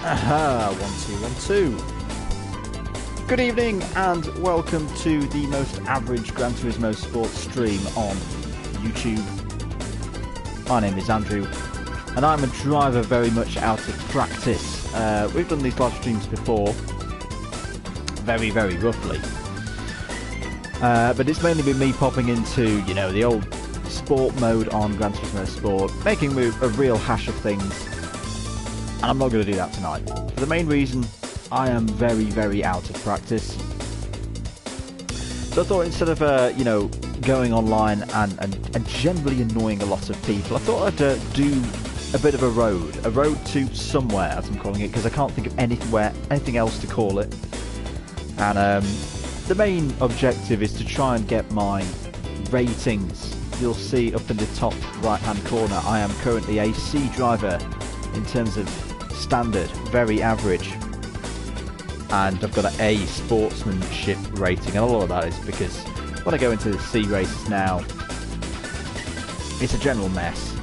Aha, 1 2 1 2. Good evening and welcome to the most average Gran Turismo sports stream on YouTube. My name is Andrew and I'm a driver very much out of practice. We've done these live streams before, very roughly. But it's mainly been me popping into, you know, the old sport mode on Gran Turismo Sport, making a real hash of things. And I'm not going to do that tonight. For the main reason, I am very out of practice. So I thought instead of, you know, going online and generally annoying a lot of people, I thought I'd do a bit of a road to somewhere, as I'm calling it, because I can't think of anything else to call it. And the main objective is to try and get my ratings. You'll see up in the top right hand corner, I am currently a C driver in terms of standard, very average, and I've got an A sportsmanship rating, and a lot of that is because when I go into the C races now, it's a general mess.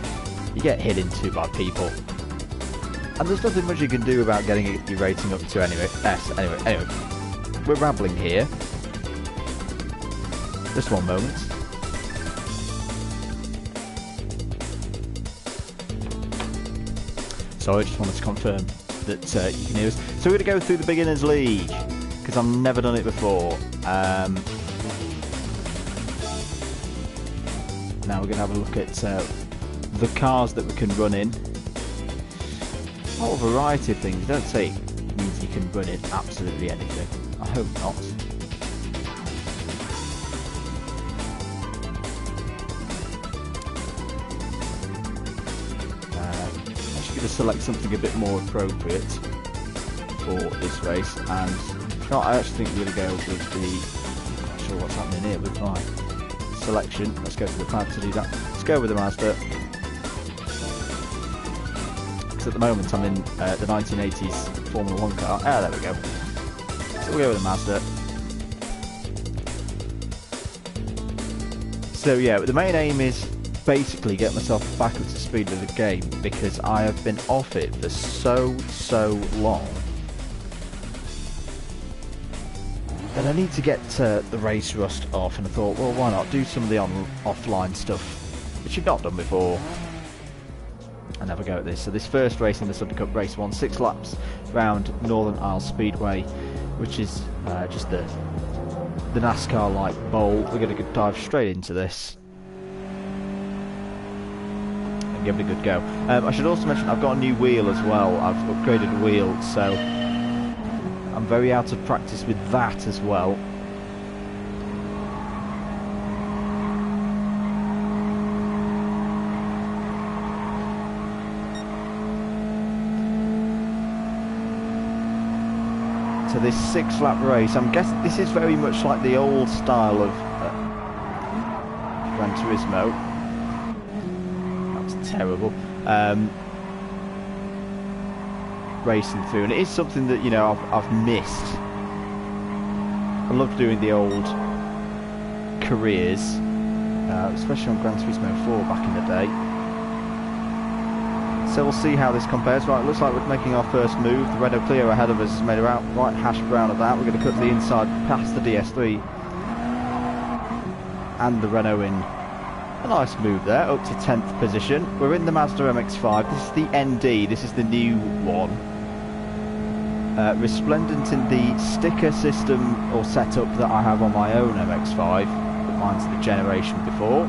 You get hit into by people, and there's nothing much you can do about getting your rating up to S. Anyway, we're rambling here. Just one moment. So I just wanted to confirm that you can hear us. So we're going to go through the Beginners League, because I've never done it before. Now we're going to have a look at the cars that we can run in. A whole variety of things. Don't say it means you can run in absolutely anything. I hope not. To select something a bit more appropriate for this race, and no, I actually think we're going to go with the, I'm not sure what's happening here with my selection. Let's go for the plan to do that. Let's go with the Mazda, because at the moment I'm in the 1980s Formula 1 car. Ah, there we go. So we'll go with the Mazda. So yeah, the main aim is basically get myself back up to speed with the game, because I have been off it for so long that I need to get the race rust off, and I thought, well, why not do some of the offline stuff which you've not done before and have a go at this. So this first race in the Sunday Cup, race 1, 6 laps round Northern Isles Speedway, which is just the NASCAR like bowl. We're going to dive straight into this. Give it a good go. I should also mention I've got a new wheel as well. I've upgraded the wheel, so I'm very out of practice with that as well. So this 6-lap race, I'm guessing this is very much like the old style of Gran Turismo. Terrible racing through, and it is something that, you know, I've missed. I love doing the old careers, especially on Gran Turismo 4 back in the day. So we'll see how this compares. Right, looks like we're making our first move. The Renault Clio ahead of us has made a right hash brown of that. We're going to cut to the inside past the DS3 and the Renault in. A nice move there, up to 10th position. We're in the Mazda MX-5. This is the ND, this is the new one. Resplendent in the sticker system or setup that I have on my own MX-5. But mine's the generation before.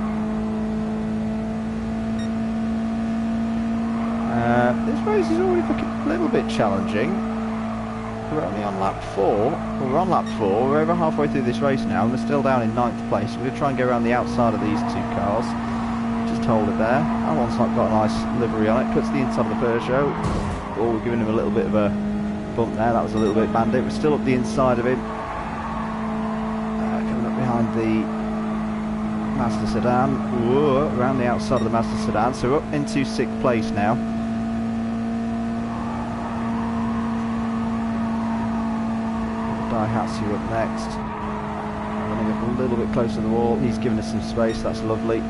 This race is already looking a little bit challenging. We're only on lap 4. Well, we're on lap 4. We're over halfway through this race now, and we're still down in 9th place. We're going to try and go around the outside of these two cars. Just hold it there. That one's got a nice livery on it. Cuts the inside of the Peugeot. Oh, we're giving him a little bit of a bump there. That was a little bit bandit. We're still up the inside of him. Coming up behind the Mazda sedan. Whoa, around the outside of the Mazda sedan. So we're up into 6th place now. Daihatsu up next, running up a little bit closer to the wall. He's given us some space, that's lovely.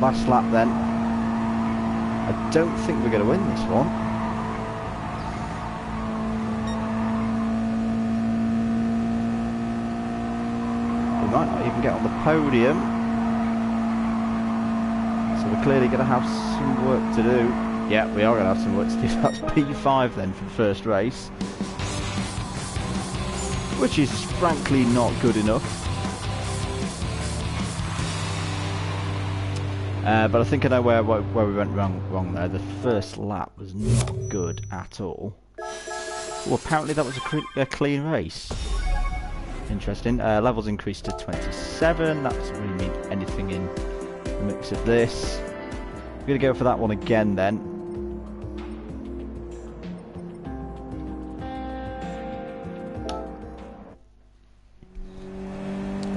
Last lap then. I don't think we're going to win this one. get on the podium. So we're clearly going to have some work to do. Yeah, we are going to have some work to do. That's P5 then for the first race, which is frankly not good enough. But I think I know where we went wrong there. The first lap was not good at all. Well, apparently that was a clean race. Interesting. Levels increased to 27. That doesn't really mean anything in the mix of this. We're going to go for that one again then.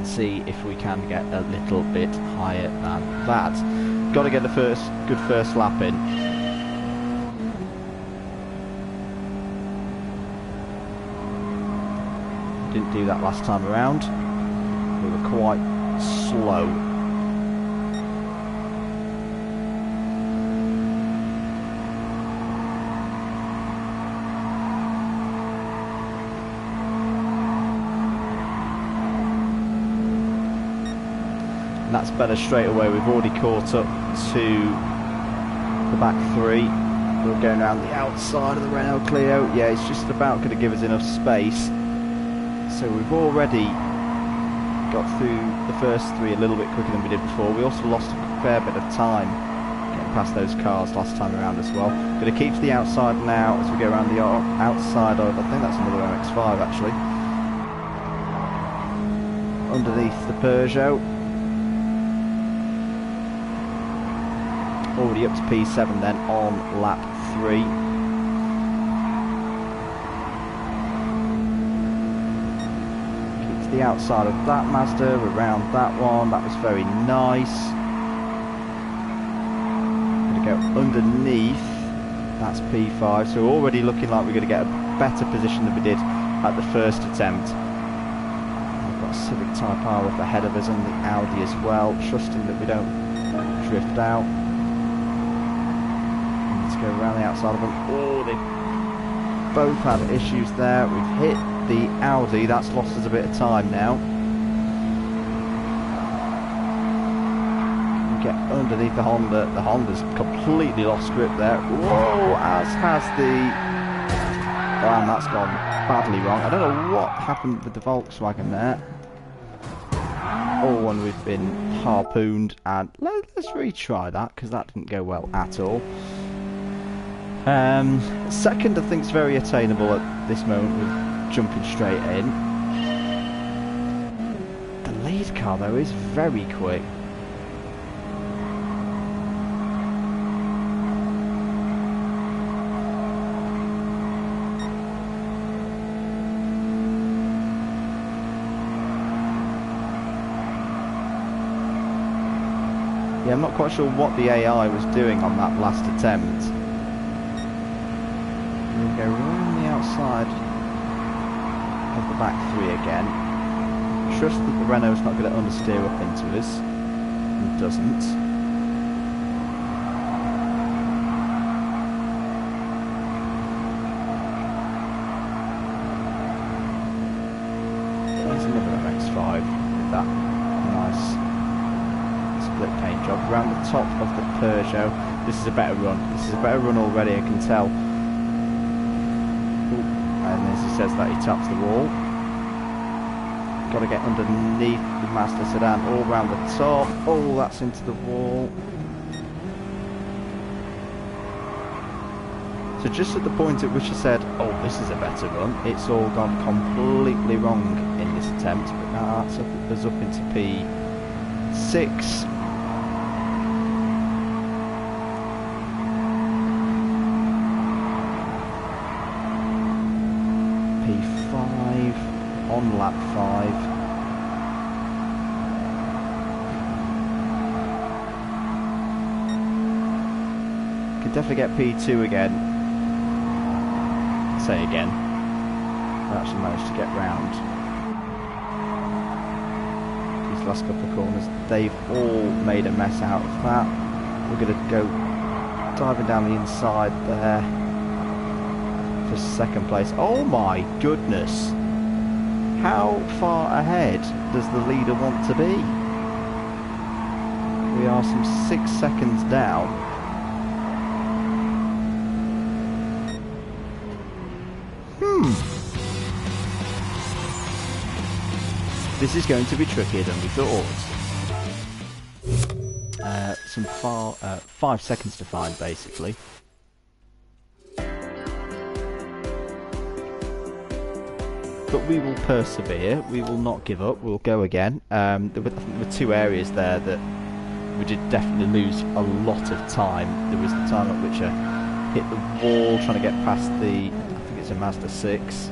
See if we can get a little bit higher than that. Got to get the good first lap in. Didn't do that last time around. We were quite slow. And that's better straight away. We've already caught up to the back three. We're going around the outside of the Renault Clio. Yeah, it's just about going to give us enough space. So we've already got through the first three a little bit quicker than we did before. We also lost a fair bit of time getting past those cars last time around as well. Going to keep to the outside now as we go around the outside of, I think that's another MX-5 actually. Underneath the Peugeot. Already up to P7 then on lap 3. Keep to the outside of that Mazda, around that one. That was very nice. Going to go underneath. That's P5. So already looking like we're going to get a better position than we did at the first attempt. We've got Civic Type R up ahead of us and the Audi as well. Trusting that we don't drift out. Go around the outside of them. Oh, they both had issues there. We've hit the Audi. That's lost us a bit of time now. We get underneath the Honda. The Honda's completely lost grip there. Whoa, as has the... Oh, and that's gone badly wrong. I don't know what happened with the Volkswagen there. Oh, and we've been harpooned. And let's retry that, because that didn't go well at all. Second, I think, is very attainable at this moment with jumping straight in. The lead car, though, is very quick. Yeah, I'm not quite sure what the AI was doing on that last attempt. We'll go around the outside of the back three again. Trust that the Renault's not going to understeer up into us. It doesn't. There's another MX-5 with that nice split paint job. Around the top of the Peugeot. This is a better run. This is a better run already, I can tell. And as he says that, he taps the wall. Got to get underneath the Mazda sedan, all round the top. Oh, that's into the wall. So just at the point at which I said, oh, this is a better run, it's all gone completely wrong in this attempt. But now that's up into P6. P5 on lap 5. Could definitely get P2 again. Say again. I actually managed to get round these last couple of corners. They've all made a mess out of that. We're going to go diving down the inside there for second place. Oh my goodness. How far ahead does the leader want to be? We are some 6 seconds down. This is going to be trickier than we thought. 5 seconds to find, basically. But we will persevere. We will not give up. We'll go again. There were 2 areas there that we did definitely lose a lot of time. There was the time at which I hit the wall trying to get past the, I think it's a Mazda 6.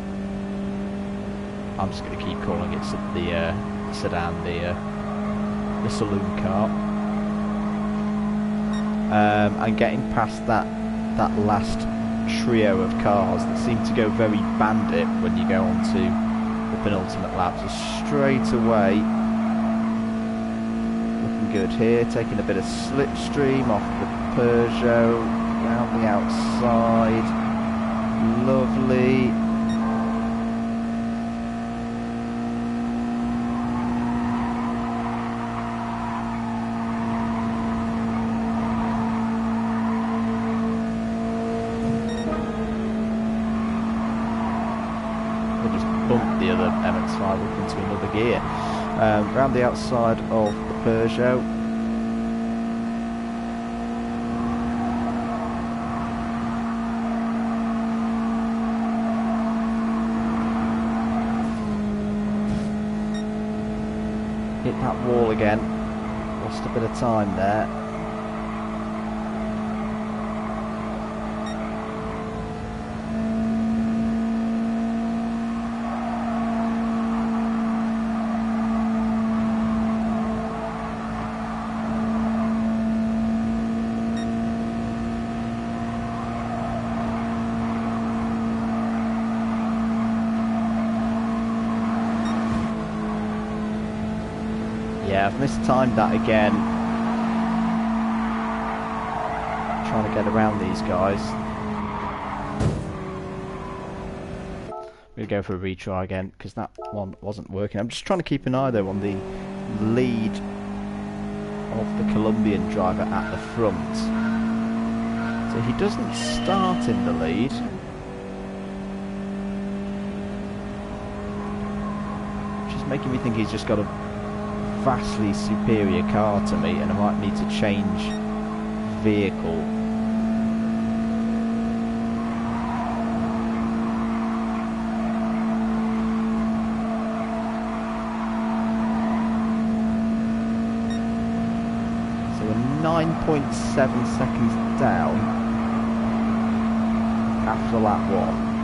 I'm just going to keep calling it the sedan, the saloon car. And getting past that last trio of cars that seem to go very bandit when you go on to the penultimate lap. So straight away, looking good here, taking a bit of slipstream off the Peugeot, round the outside, lovely. Bump the other MX-5 up into another gear. Around the outside of the Peugeot. Hit that wall again. Lost a bit of time there. Yeah, I've mistimed that again. Trying to get around these guys. We'll go for a retry again because that one wasn't working. I'm just trying to keep an eye though on the lead of the Colombian driver at the front. So he doesn't start in the lead. Which is making me think he's just got a vastly superior car to me and I might need to change vehicle. So we're 9.7 seconds down after lap 1.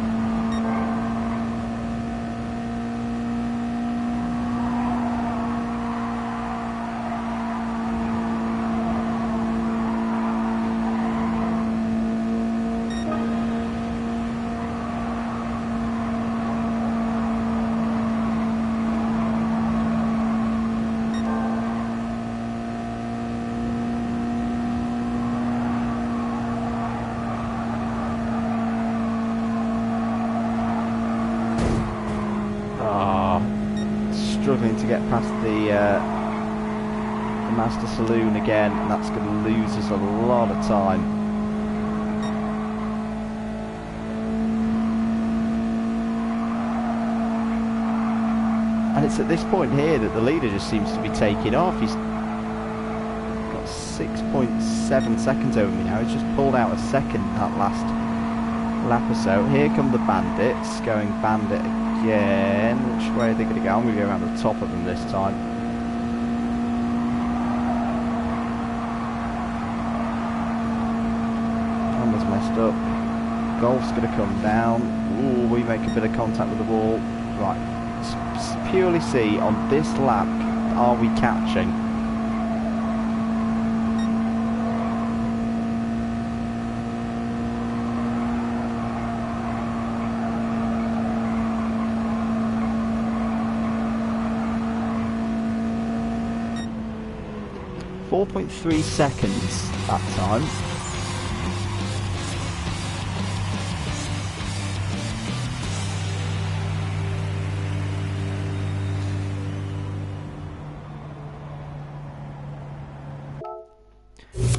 Struggling to get past the Master Saloon again, and that's going to lose us a lot of time. And it's at this point here that the leader just seems to be taking off. He's got 6.7 seconds over me now. He's just pulled out a second that last lap or so. Here come the bandits, going bandit again. Which way are they going to go? I'm going to go around the top of them this time. Camera's messed up. Golf's going to come down. Ooh, we make a bit of contact with the wall. Right, let's purely see on this lap, are we catching? .3 seconds that time.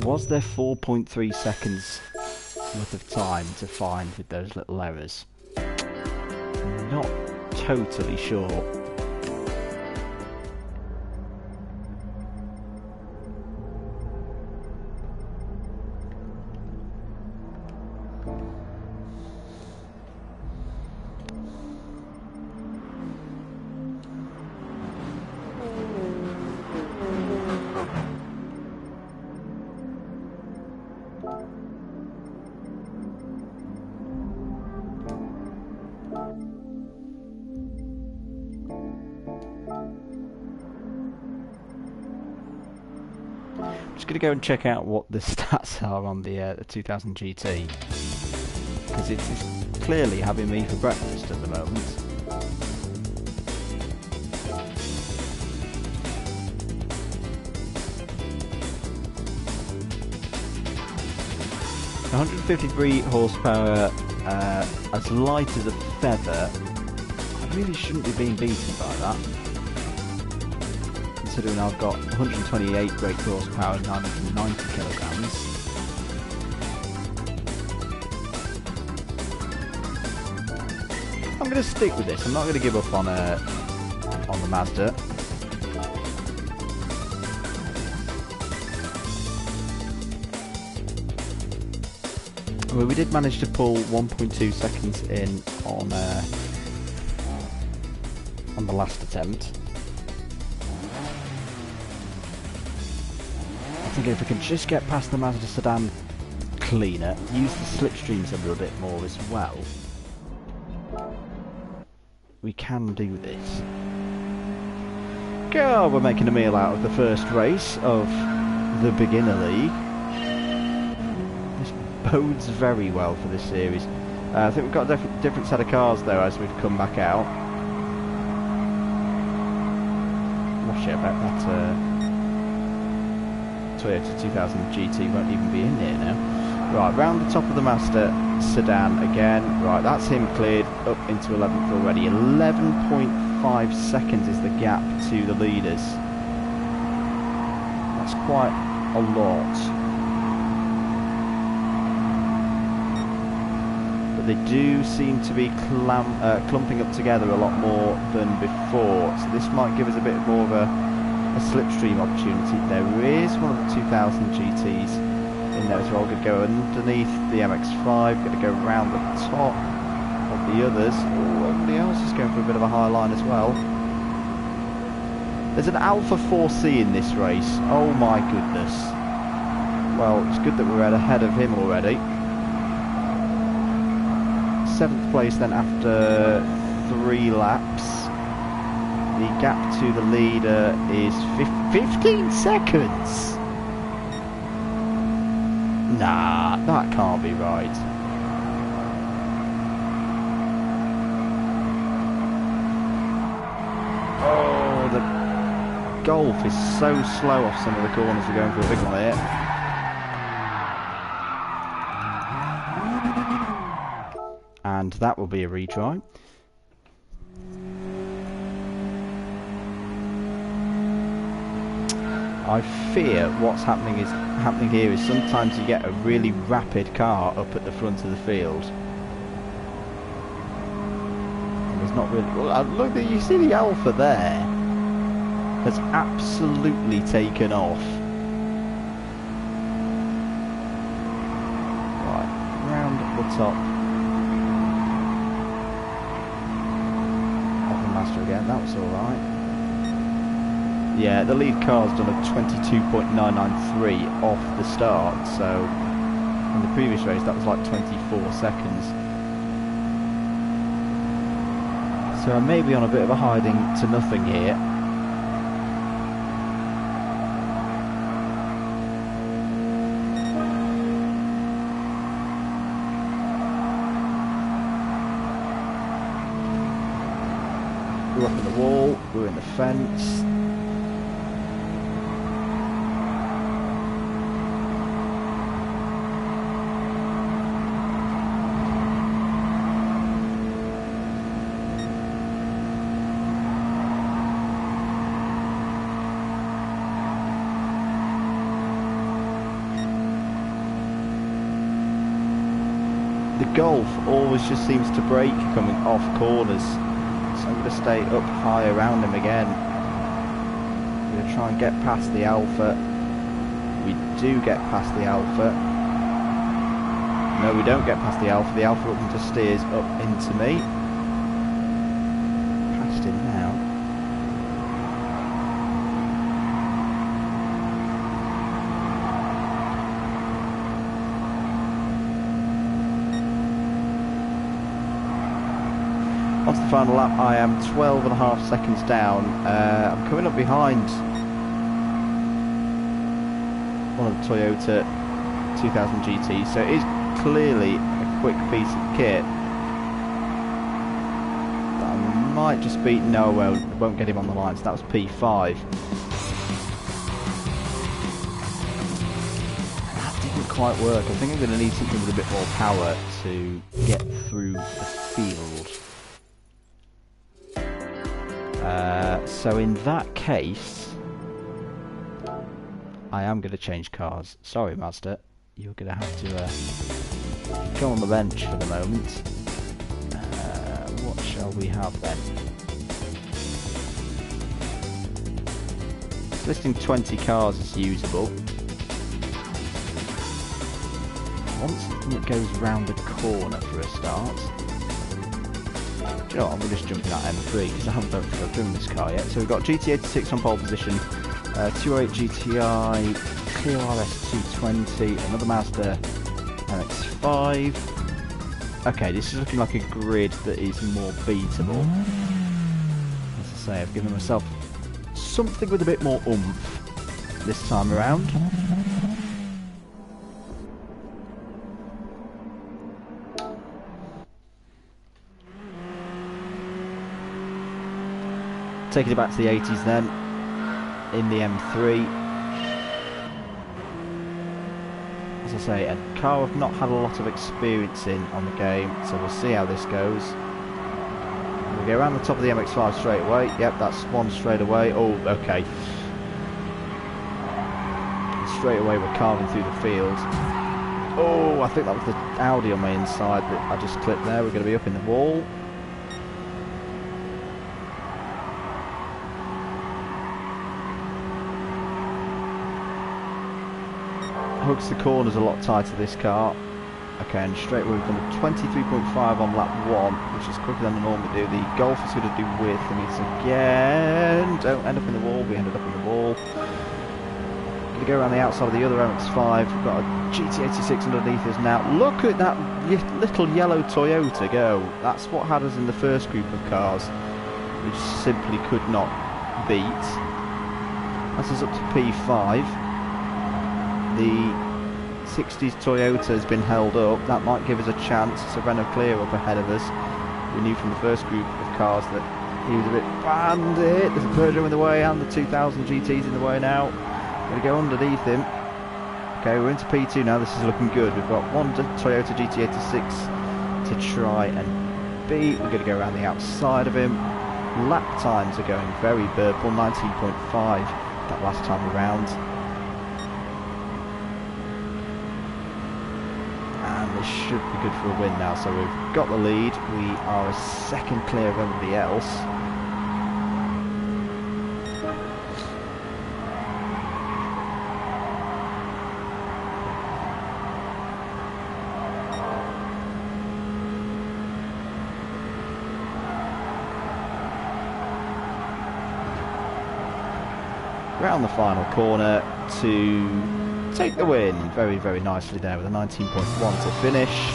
Was there 4.3 seconds worth of time to find with those little errors? Not totally sure. Just going to go and check out what the stats are on the 2000 GT, because it's clearly having me for breakfast at the moment. £153 horsepower, as light as a feather. I really shouldn't be being beaten by that, considering I've got 128 brake horsepower and 990 kilograms. I'm going to stick with this. I'm not going to give up on the Mazda. Well, we did manage to pull 1.2 seconds in on the last attempt. I think if we can just get past the Mazda sedan cleaner, use the slipstreams a little bit more as well, we can do this. God, we're making a meal out of the first race of the beginner league. This bodes very well for this series. I think we've got a different set of cars though as we've come back out. Watch it, I bet that Toyota 2000 GT won't even be in here now. Right, round the top of the Mazda sedan again. Right, that's him cleared up into 11th already. 11.5 seconds is the gap to the leaders. That's quite a lot. But they do seem to be clumping up together a lot more than before. So this might give us a bit more of a slipstream opportunity. There is one of the 2000 GTs in there as well. Going to go underneath the MX-5, going to go around the top of the others. Oh, everybody else is going for a bit of a high line as well. There's an Alpha 4C in this race. Oh my goodness. Well, it's good that we're ahead of him already. 7th place then after 3 laps. The gap to the leader is 15 seconds! Nah, that can't be right. Oh, the Golf is so slow off some of the corners. We're going for a big one here. And that will be a retry. I fear what's happening here is sometimes you get a really rapid car up at the front of the field. And there's not really... Well, look, you see the Alpha there has absolutely taken off. Right, round the top of the Mazda again. That was all right. Yeah, the lead car's done a 22.993 off the start, so in the previous race that was like 24 seconds. So I may be on a bit of a hiding to nothing here. We're up in the wall, we're in the fence. the Golf always just seems to break coming off corners. So I'm going to stay up high around him again. I'm going to try and get past the Alpha. We do get past the Alpha. No, we don't get past the Alpha. The Alpha looking to steers up into me. Past him now. Onto the final lap, I am 12.5 seconds down. I'm coming up behind one of the Toyota 2000 GT, so it is clearly a quick piece of kit. That I might just beat. No, well, won't get him on the line, so that was P5. And that didn't quite work. I think I'm going to need something with a bit more power to get through the field. So in that case, I am going to change cars. Sorry, Mazda. You're going to have to go on the bench for the moment. What shall we have then? Listing 20 cars is usable. Once it goes round the corner for a start. Do you know what, I'm going to just jump in that M3 because I don't think I've driven this car yet. So we've got GT86 on pole position, 208 GTI, Clio RS 220, another Mazda MX-5. Okay, this is looking like a grid that is more beatable. As I say, I've given myself something with a bit more oomph this time around. Taking it back to the 80s then, in the M3. As I say, a car I've not had a lot of experience in on the game, so we'll see how this goes. We go around the top of the MX-5 straight away. Yep, that's one straight away. Oh, okay. Straight away we're carving through the field. Oh, I think that was the Audi on my inside that I just clipped there. We're going to be up in the wall. Hooks the corners a lot tighter, this car. Okay, and straight away we've done a 23.5 on lap 1, which is quicker than I normally do. The Golf is going to do width, and it's again, don't end up in the wall. We ended up in the wall. Going to go around the outside of the other MX-5. We've got a GT86 underneath us now. Look at that little yellow Toyota go. That's what had us in the first group of cars, which simply could not beat. That's us up to P5. The 60s Toyota has been held up. That might give us a chance. It's a Renault Clio up ahead of us. We knew from the first group of cars that he was a bit bandit. There's a Peugeot in the way and the 2000 GT's in the way now. Going to go underneath him. Okay, we're into P2 now. This is looking good. We've got one Toyota GT86 to try and beat. We're going to go around the outside of him. Lap times are going very purple. 19.5 that last time around. Should be good for a win now, so we've got the lead. We are a second clear of everybody else. Round the final corner to take the win very, very nicely there with a 19.1 to finish.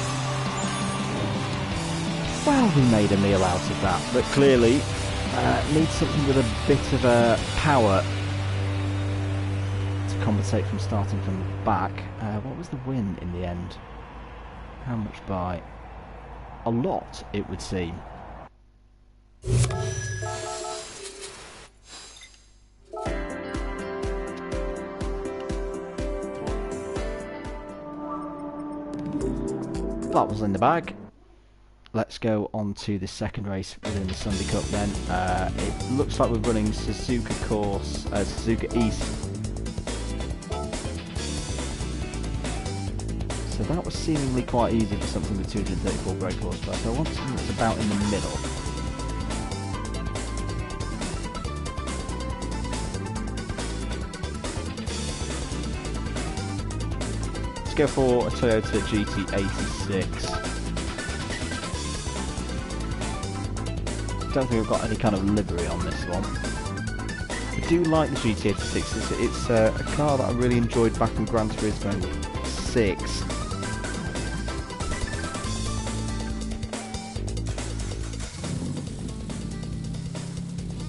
Well, we made a meal out of that, but clearly needs something with a bit of power to compensate from starting from the back. What was the win in the end? How much by? A lot, it would seem. That was in the bag. Let's go on to the second race within the Sunday Cup then. It looks like we're running Suzuka course, Suzuka East. So that was seemingly quite easy for something with 234 brake horsepower. So I want something that's about in the middle. Let's go for a Toyota GT86. Don't think I've got any kind of livery on this one. I do like the GT86. It's a car that I really enjoyed back in Gran Turismo 6.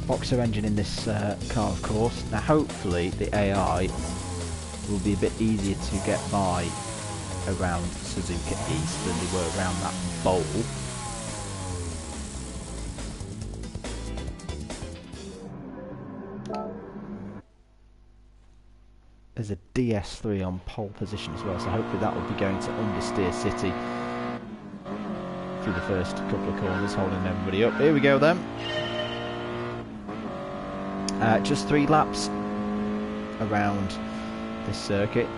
Boxer engine in this car, of course. Now hopefully the AI will be a bit easier to get by around Suzuka East than they were around that bowl. There's a DS3 on pole position as well, so hopefully that will be going to understeer City through the first couple of corners, holding everybody up. Here we go then. Just 3 laps around this circuit.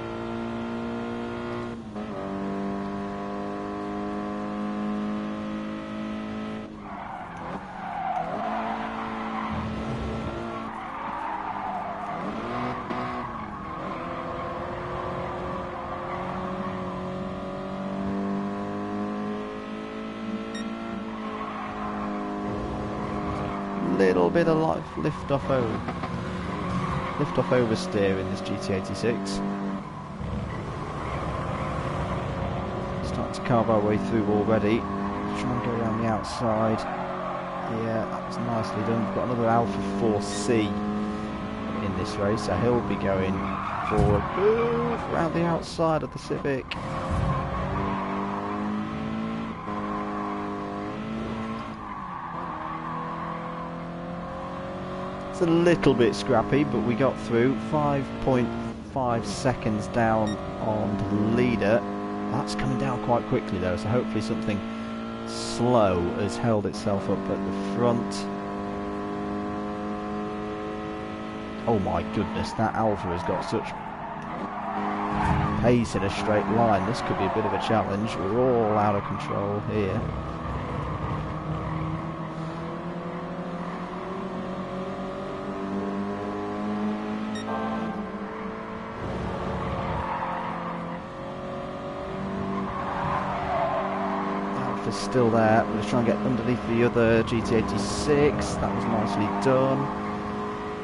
Little bit of lift off oversteer in this GT86. Starting to carve our way through already. Try and go around the outside. Yeah, that was nicely done. We've got another Alpha 4C in this race, so he'll be going forward around the outside of the Civic. A little bit scrappy, but we got through. 5.5 seconds down on the leader. That's coming down quite quickly though, so hopefully something slow has held itself up at the front. Oh my goodness, that Alpha has got such pace in a straight line. This could be a bit of a challenge. We're all out of control here. Still there. We're just trying to get underneath the other GT86. That was nicely done.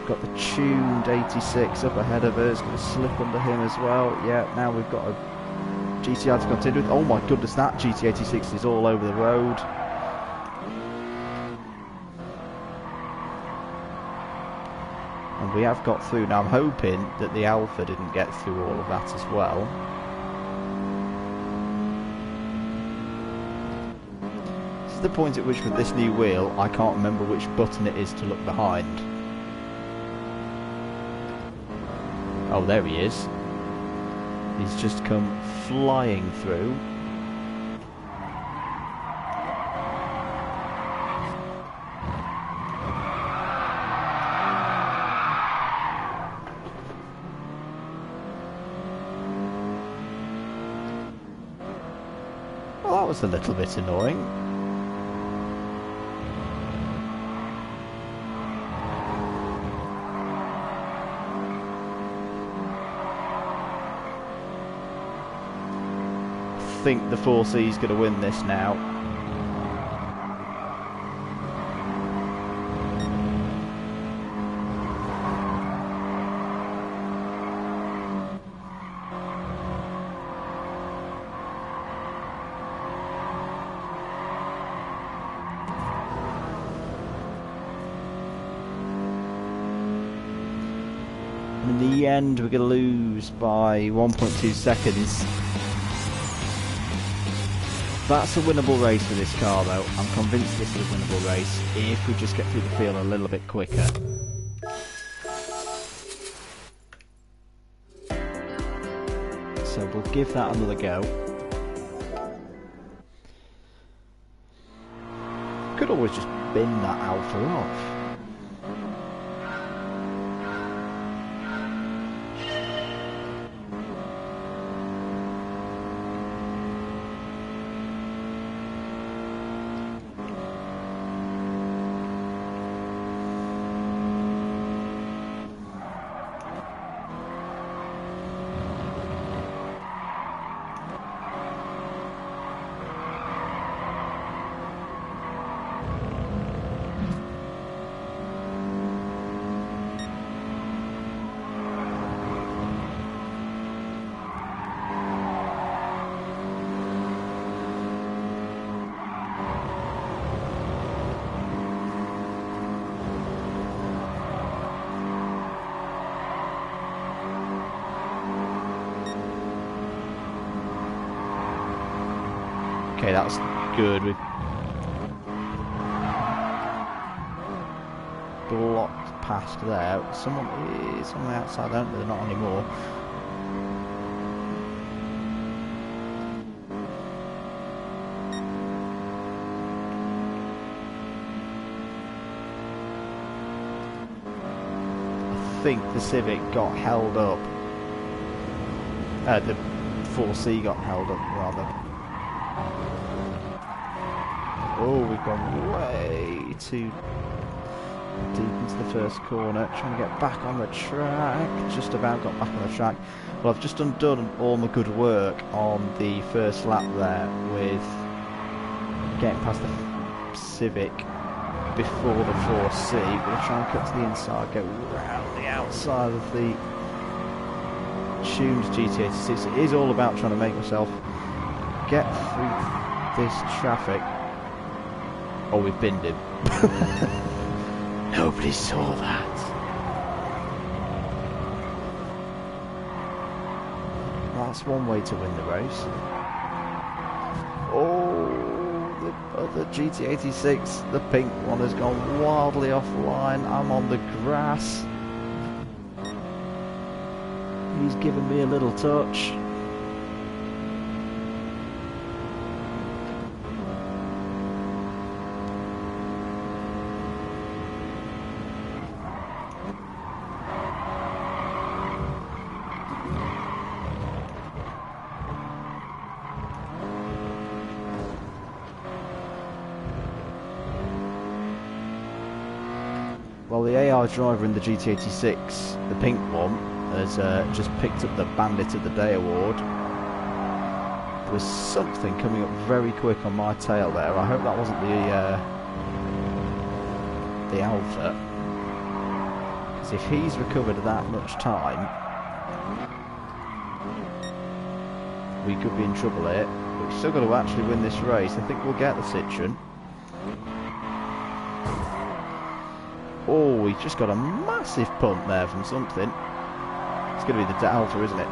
Got the tuned 86 up ahead of us. Going to slip under him as well. Yeah, now we've got a GTR to continue with. Oh my goodness, that GT86 is all over the road. And we have got through. Now I'm hoping that the Alpha didn't get through all of that as well. The point at which with this new wheel I can't remember which button it is to look behind. Oh, there he is. He's just come flying through. Well, that was a little bit annoying. I think the 4C is going to win this now. And in the end, we're going to lose by 1.2 seconds. That's a winnable race for this car though. I'm convinced this is a winnable race if we just get through the field a little bit quicker. So we'll give that another go. Could always just bin that Alpha off. Okay, that's good. We've blocked past there. Someone is on the outside, don't they? They're not anymore. I think the Civic got held up. The 4C got held up, rather. Oh, we've gone way too deep into the first corner, trying to get back on the track. Just about got back on the track. Well, I've just undone all my good work on the first lap there with getting past the Civic before the 4C. We're going to try and cut to the inside, go round the outside of the tuned GT86. It is all about trying to make myself get through this traffic. Oh, we've binned him. Nobody saw that. That's one way to win the race. Oh, the other GT86, the pink one, has gone wildly offline. I'm on the grass. He's given me a little touch. Well, the AI driver in the GT86, the pink one, has just picked up the Bandit of the Day award. There was something coming up very quick on my tail there. I hope that wasn't the Alpha, because if he's recovered that much time, we could be in trouble here. But we've still got to actually win this race. I think we'll get the Citroen. Oh, we just got a massive pump there from something. It's going to be the Alpha, isn't it?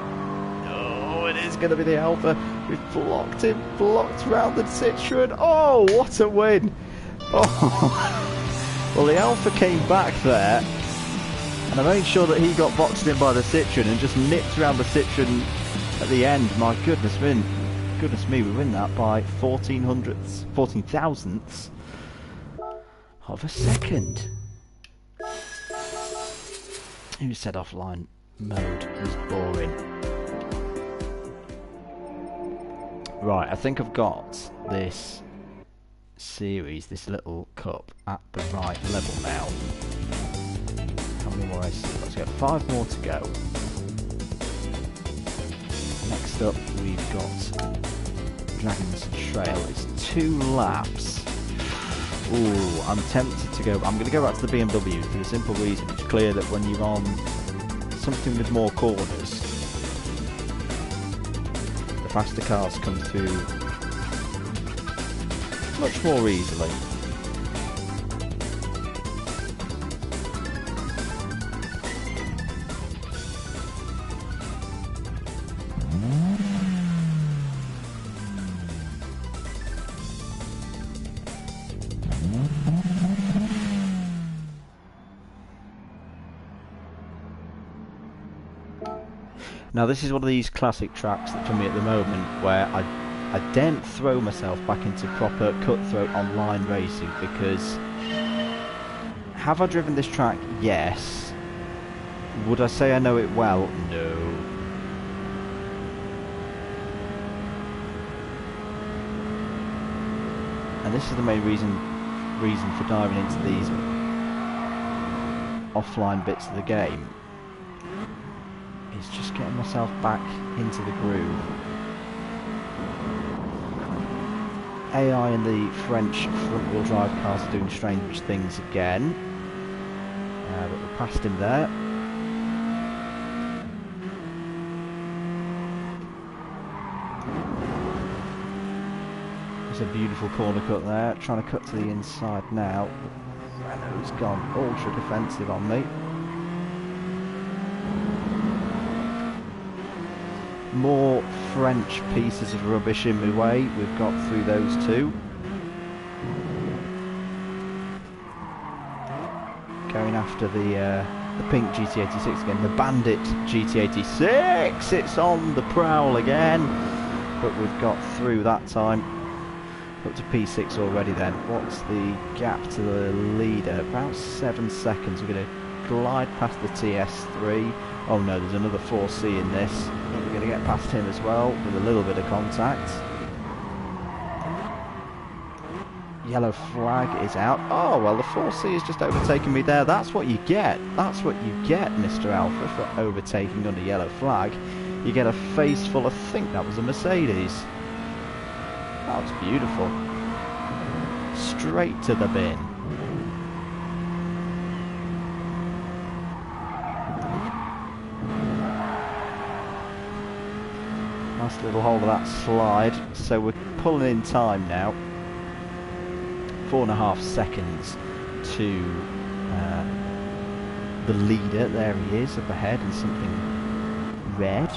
No, it is going to be the Alpha. We've blocked him, blocked round the Citroen. Oh, what a win! Oh, well, the Alpha came back there, and I made sure that he got boxed in by the Citroen and just nipped around the Citroen at the end. My goodness me, we win that by 14 thousandths of a second. Who said offline mode was boring? Right, I think I've got this series, this little cup, at the right level now. How many more races? Let's get 5 more to go. Next up, we've got Dragon's Trail. It's 2 laps. Ooh, I'm tempted to go. I'm going to go back to the BMW for the simple reason it's clear that when you're on something with more corners, the faster cars come through much more easily. Now this is one of these classic tracks that for me at the moment where I daren't throw myself back into proper cutthroat online racing, because have I driven this track? Yes. Would I say I know it well? No. And this is the main reason for diving into these offline bits of the game. It's just getting myself back into the groove. AI and the French front-wheel drive cars are doing strange things again. But we passed him there. There's a beautiful corner cut there. Trying to cut to the inside now. Renault's gone ultra defensive on me. More French pieces of rubbish in my way. We've got through those two. Going after the pink GT86 again, the Bandit GT86. It's on the prowl again, but we've got through that time. Up to P6 already then. What's the gap to the leader? About 7 seconds. We're going to glide past the TS3. Oh no, there's another 4C in this. We're going to get past him as well with a little bit of contact. Yellow flag is out. Oh, well, the 4C has just overtaken me there. That's what you get. That's what you get, Mr. Alpha, for overtaking under yellow flag. You get a face full. I think that was a Mercedes. That was beautiful. Straight to the bin. Nice little hold of that slide. So we're pulling in time now. 4.5 seconds to the leader. There he is up ahead in something red.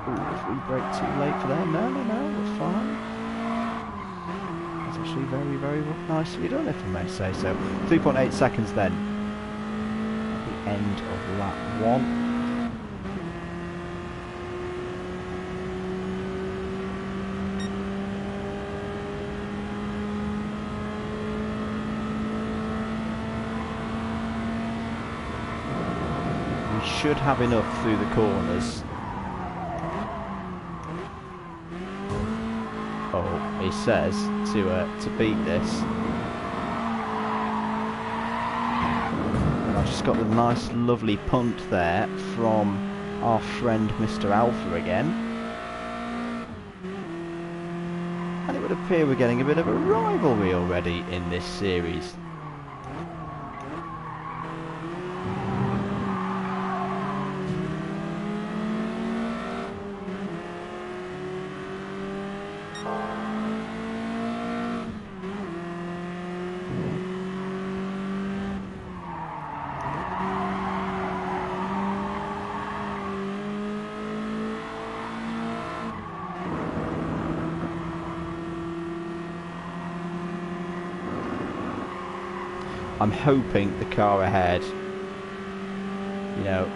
Ooh, if we brake too late for them, no, we're fine. That's actually very, very nicely done, if I may say so. 3.8 seconds then. At the end of lap 1. We should have enough through the corners. Oh, he says to beat this. And I've just got the nice lovely punt there from our friend Mr. Alpha again. And it would appear we're getting a bit of a rivalry already in this series. I'm hoping the car ahead, you know,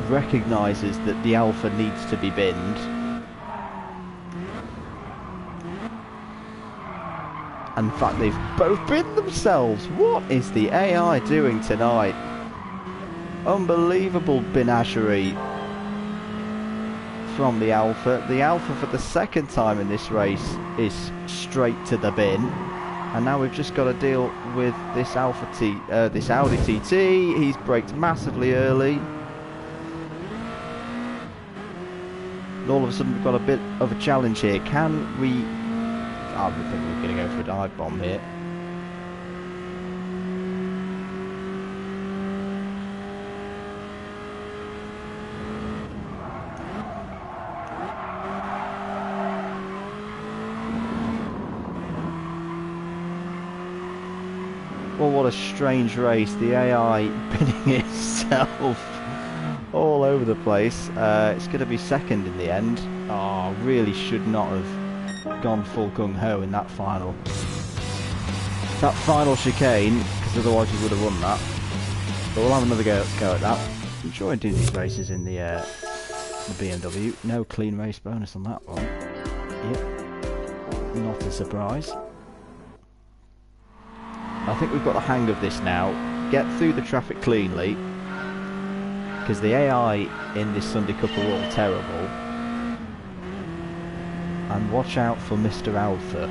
recognises that the Alpha needs to be binned. And in fact, they've both binned themselves. What is the AI doing tonight? Unbelievable menagerie from the Alpha. The Alpha for the second time in this race is straight to the bin. And now we've just got to deal with this this Audi TT. He's braked massively early. And all of a sudden we've got a bit of a challenge here. Can we... I think we're going to go for a dive bomb here. Well, what a strange race. The AI pinning itself all over the place. It's going to be second in the end. Oh, really should not have gone full gung-ho in that final. That final chicane, because otherwise you would have won that. But we'll have another go at that. Enjoying doing these races in the BMW. No clean race bonus on that one. Yep. Not a surprise. I think we've got the hang of this now. Get through the traffic cleanly, because the AI in this Sunday Cup are all terrible. And watch out for Mr. Alpha.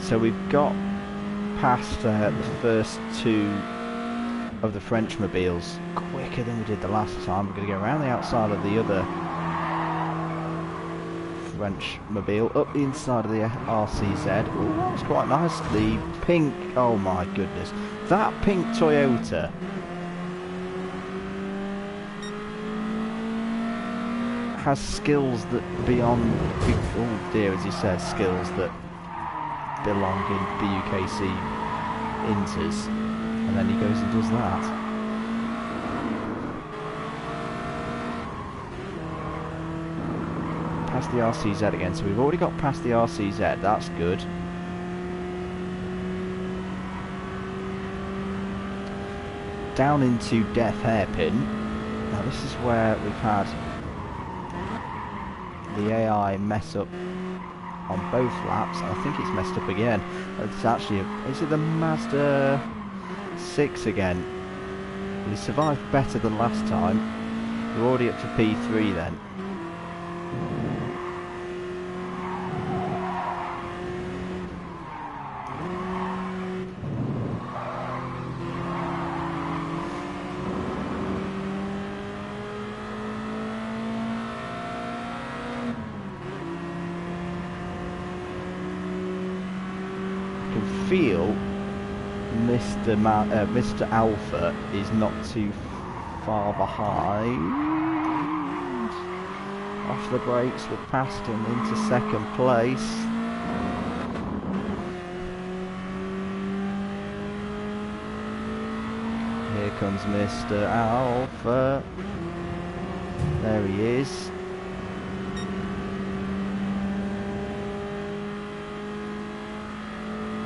So we've got past the first two of the French mobiles quicker than we did the last time. We're going to go around the outside of the other French mobile up the inside of the RCZ. Oh, that's quite nice. The pink, oh my goodness. That pink Toyota has skills that beyond, oh dear, as he says, skills that belong in BUKC Inters. And then he goes and does that. Past the RCZ again, so we've already got past the RCZ, that's good. Down into Death Hairpin. Now this is where we've had the AI mess up on both laps. I think it's messed up again. It's actually, is it the Mazda 6 again? He survived better than last time. We're already up to P3 then. Feel Mr. Alpha is not too far behind. Off the brakes, we're past him into second place. Here comes Mr. Alpha. There he is.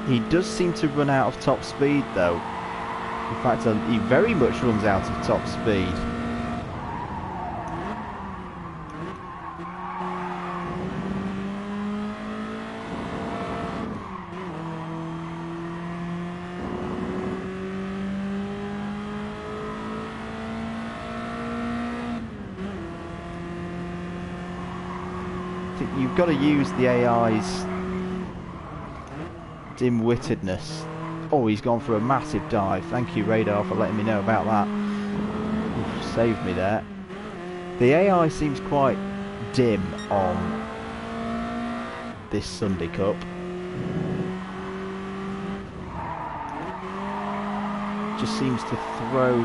He does seem to run out of top speed though. In fact, he very much runs out of top speed. I think you've got to use the AI's dim-wittedness. Oh, he's gone for a massive dive. Thank you, Radar, for letting me know about that. Oof, saved me there. The AI seems quite dim on this Sunday Cup. Just seems to throw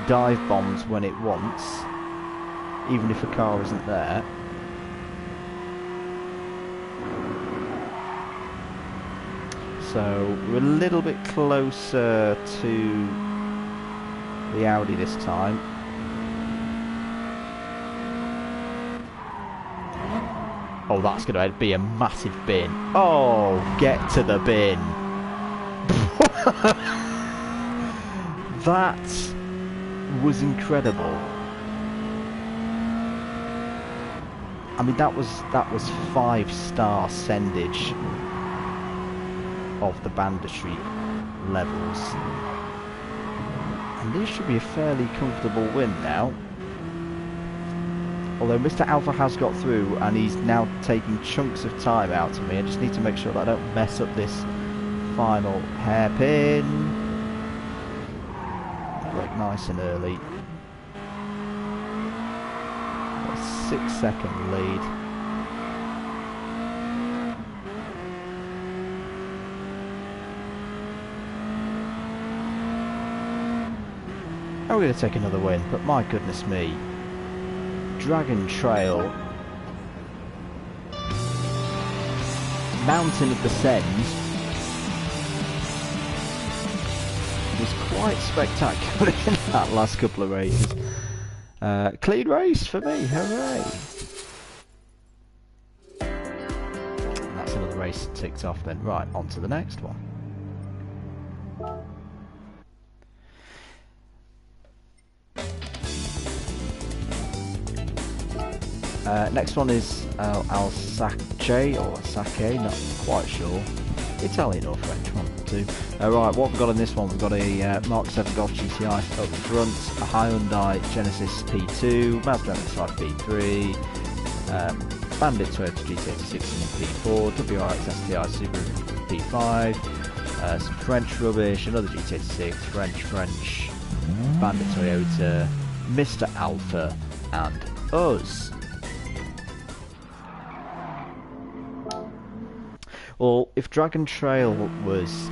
dive bombs when it wants, even if a car isn't there. So we're a little bit closer to the Audi this time. Oh, that's going to be a massive bin. Oh, get to the bin. That was incredible. I mean, that was 5-star sendage of the banditry levels, and this should be a fairly comfortable win now. Although Mr. Alpha has got through and he's now taking chunks of time out of me. I just need to make sure that I don't mess up this final hairpin. Brake nice and early. A 6-second lead. We're going to take another win, but my goodness me. Dragon Trail. Mountain of the Send was quite spectacular in that last couple of races. Clean race for me, hooray! And that's another race ticked off then. Right, on to the next one. Next one is Alsace, or Sake, not quite sure. Italian or French, one or two. Right, what we've got in this one, we've got a Mark 7 Golf GTI up front, a Hyundai Genesis P2, Mazda MX-5 P3, Bandit Toyota GT86 P4, WRX STI Subaru P5, some French rubbish, another GT86, French, Bandit Toyota, Mr. Alpha, and us. Well, if Dragon Trail was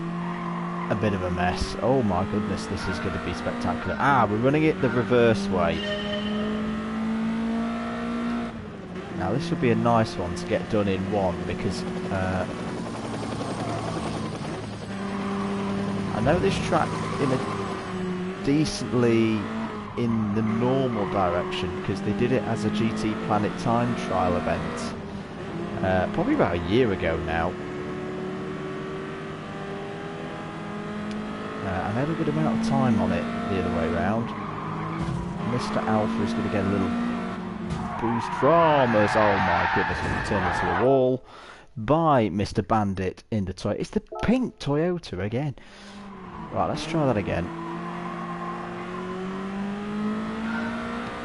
a bit of a mess, oh my goodness, this is going to be spectacular. Ah, we're running it the reverse way. Now this would be a nice one to get done in one, because I know this track in a decently in the normal direction, because they did it as a GT Planet time trial event probably about a year ago now. I had a good amount of time on it the other way around. Mr. Alpha is going to get a little boost from us. Oh my goodness, going to turn into a wall by Mr. Bandit in the Toyota. It's the pink Toyota again. Right, let's try that again.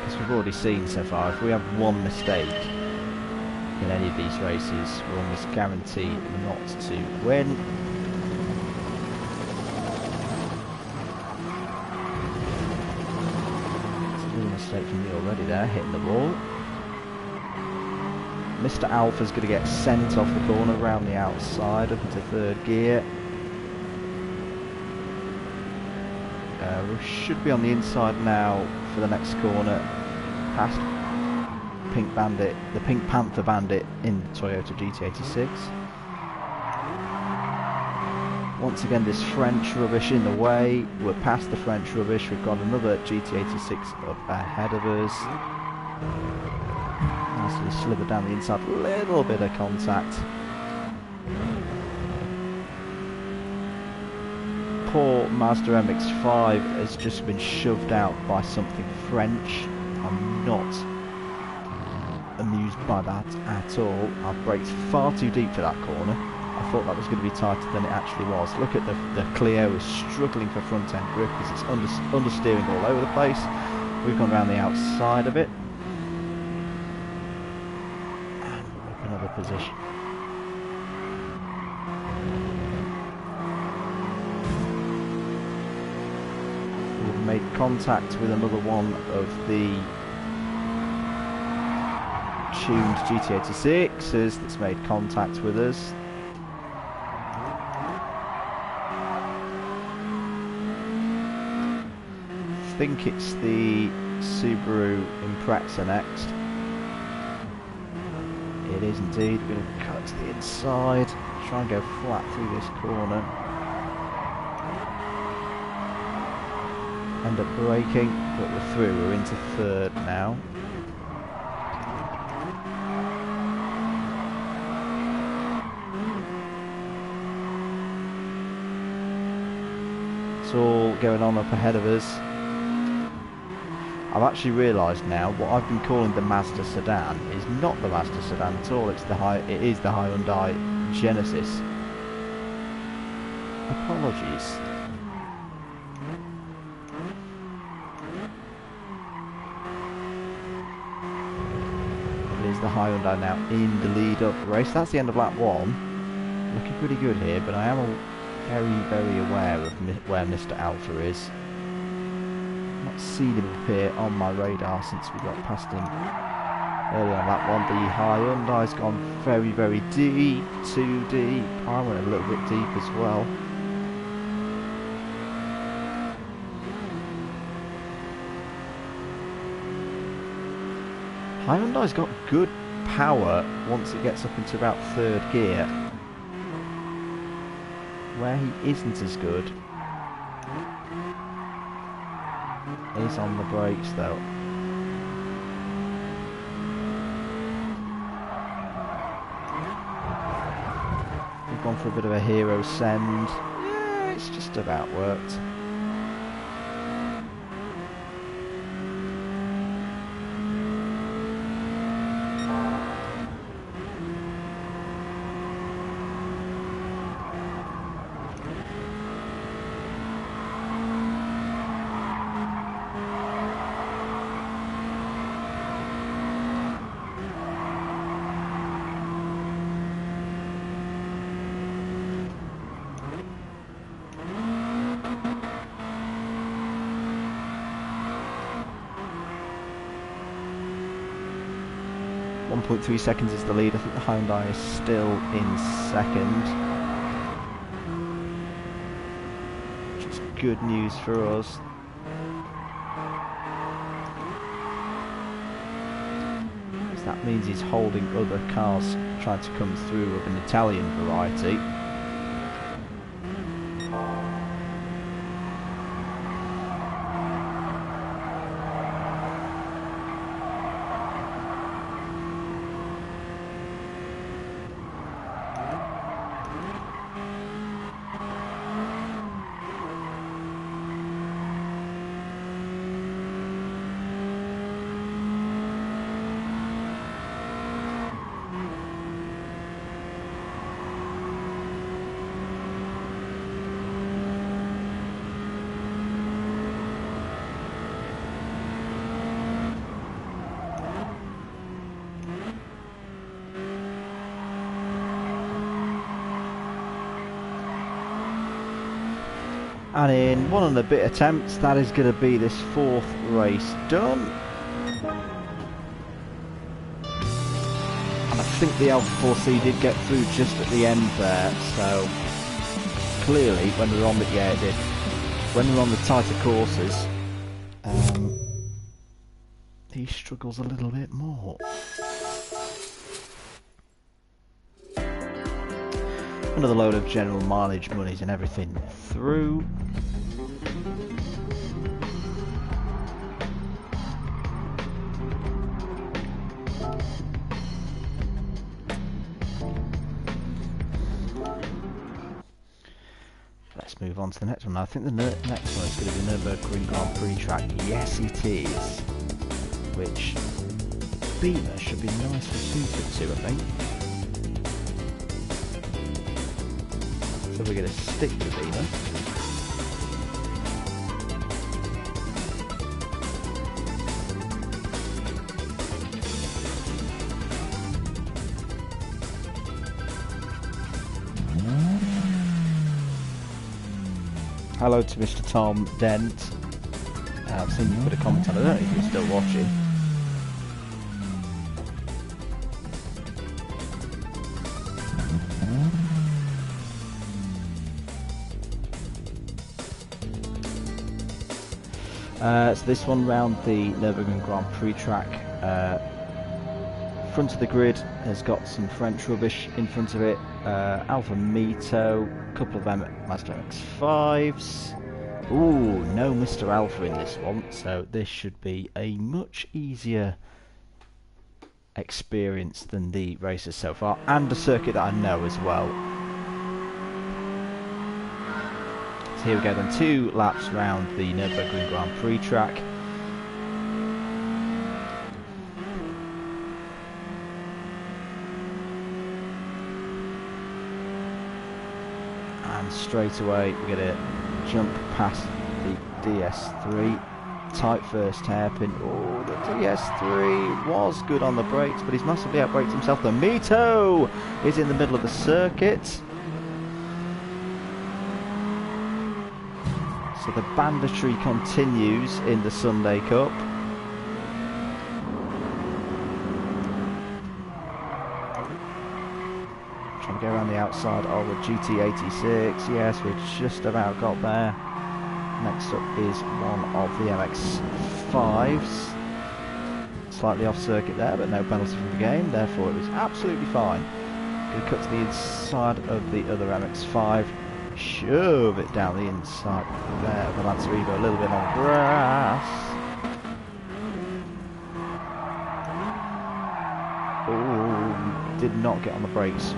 Because we've already seen so far, if we have one mistake in any of these races, we're almost guaranteed not to win. Mistake from me already there, hitting the wall. Mr. Alpha's going to get sent off the corner around the outside up into third gear. We should be on the inside now for the next corner, past Pink Bandit, the Pink Panther Bandit in the Toyota GT86. Once again, this French rubbish in the way. We're past the French rubbish. We've got another GT86 up ahead of us. Nicely slithered down the inside. A little bit of contact. Poor Mazda MX-5 has just been shoved out by something French. I'm not amused by that at all. I've braked far too deep for that corner. I thought that was going to be tighter than it actually was. Look at the Clio is struggling for front end grip because it's understeering all over the place. We've gone around the outside of it. And we're up another position. We've made contact with another one of the tuned GT86s that's made contact with us. I think it's the Subaru Impreza next. It is indeed. We're going to cut to the inside, try and go flat through this corner. End up braking, but we're through. We're into third now. It's all going on up ahead of us. I've actually realised now what I've been calling the Mazda sedan is not the Mazda sedan at all. It is the Hyundai Genesis. Apologies. It is the Hyundai now in the lead up race. That's the end of lap 1. Looking pretty good here, but I am very aware of where Mr. Alpha is. Not seen him appear on my radar since we got past him early on that one. The Hyundai's gone very deep, too deep. I went a little bit deep as well. Hyundai's got good power once it gets up into about third gear. Where he isn't as good is on the brakes though. We've gone for a bit of a hero send. Yeah, it's just about worked. 1.3 seconds is the lead. I think the Hyundai is still in second, which is good news for us. That means he's holding other cars trying to come through of an Italian variety. And in 1 and a bit attempts, that is going to be this 4th race done. And I think the Alpha 4C did get through just at the end there, so clearly when we were on the, yeah it did, when we were on the tighter courses, he struggles a little bit more. Another load of general mileage monies and everything through. Let's move on to the next one. I think the next one is going to be Nürburgring Grand Prix track. Yes, it is. Which Beamer should be nicely suited to, I think. So we're going to stick with Beamer. Hello to Mr. Tom Dent. I've seen you put a comment on. I don't know if you're still watching. So this one round the Nürburgring Grand Prix track, front of the grid has got some French rubbish in front of it, Alfa Mito, a couple of Mazda MX-5s, ooh, no Mr. Alpha in this one, so this should be a much easier experience than the races so far, and a circuit that I know as well. Here we go then, 2 laps round the Nürburgring Grand Prix track. And straight away we're going to jump past the DS3. Tight first hairpin. Oh, the DS3 was good on the brakes, but he's massively outbraked himself. The Mito is in the middle of the circuit. So the banditry continues in the Sunday Cup. Trying to go around the outside of the GT86. Yes, we've just about got there. Next up is one of the MX-5s. Slightly off circuit there, but no penalty from the game, therefore it was absolutely fine. Going to cut to the inside of the other MX-5. Shove it down the inside there. The Lancer Evo a little bit on grass. Oh, did not get on the brakes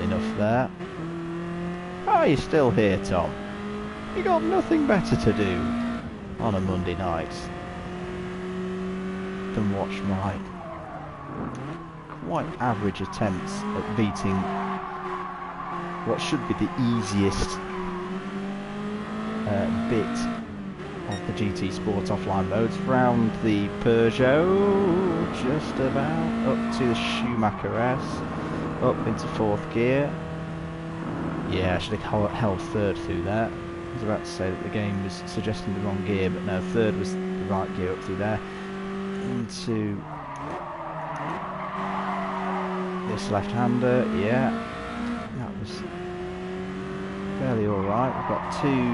enough there. Oh, you're still here, Tom. You got nothing better to do on a Monday night than watch my quite average attempts at beating what should be the easiest bit of the GTSport offline modes. Round the Peugeot, just about up to the Schumacher S, up into 4th gear. Yeah, I should have held 3rd through there. I was about to say that the game was suggesting the wrong gear, but no, 3rd was the right gear up through there. Into This left-hander, yeah, that was fairly alright. We've got two,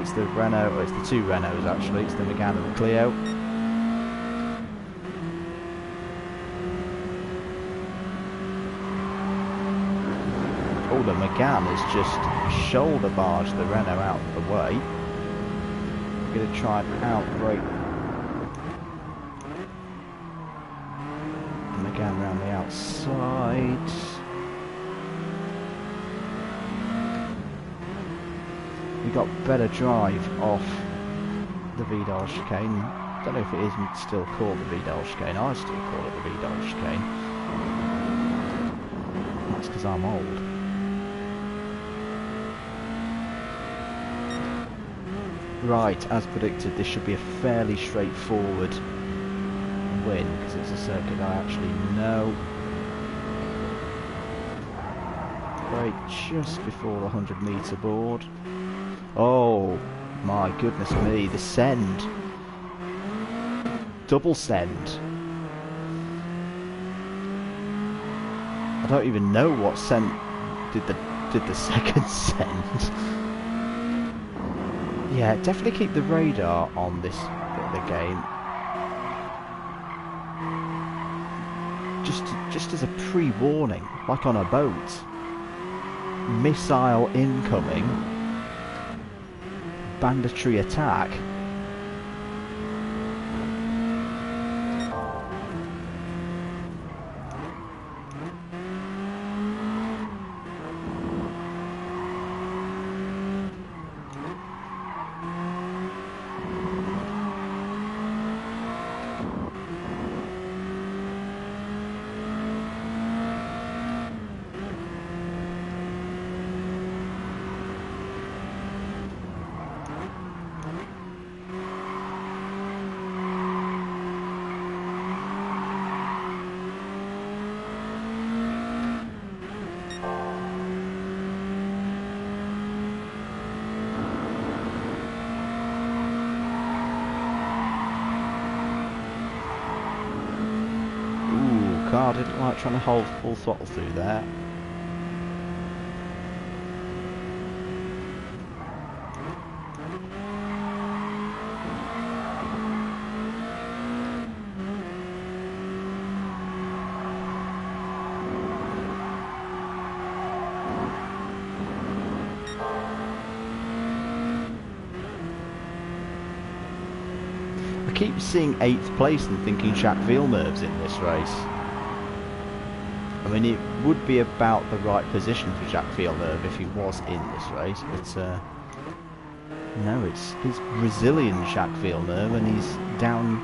it's the Renault, or it's the two Renaults actually, it's the Megane and the Clio. Oh, the Megane has just shoulder barged the Renault out of the way. We're going to try and outbrake the Megane around the outside. We got better drive off the Vidal chicane. Don't know if it isn't still called the Vidal chicane. I still call it the Vidal chicane. That's because I'm old. Right, as predicted, this should be a fairly straightforward win because it's a circuit I actually know. Brake just before the 100-metre board. Oh my goodness me, the send. Double send. I don't even know what send did the second send. Yeah, definitely keep the radar on this bit of the game. Just as a pre-warning, like on a boat. Missile incoming. Banditry attack. Car didn't like trying to hold full throttle through there. I keep seeing 8th place and thinking Jacques Villeneuve's in this race. I mean, it would be about the right position for Jacques Villeneuve if he was in this race, but no, it's Brazilian Jacques Villeneuve and he's down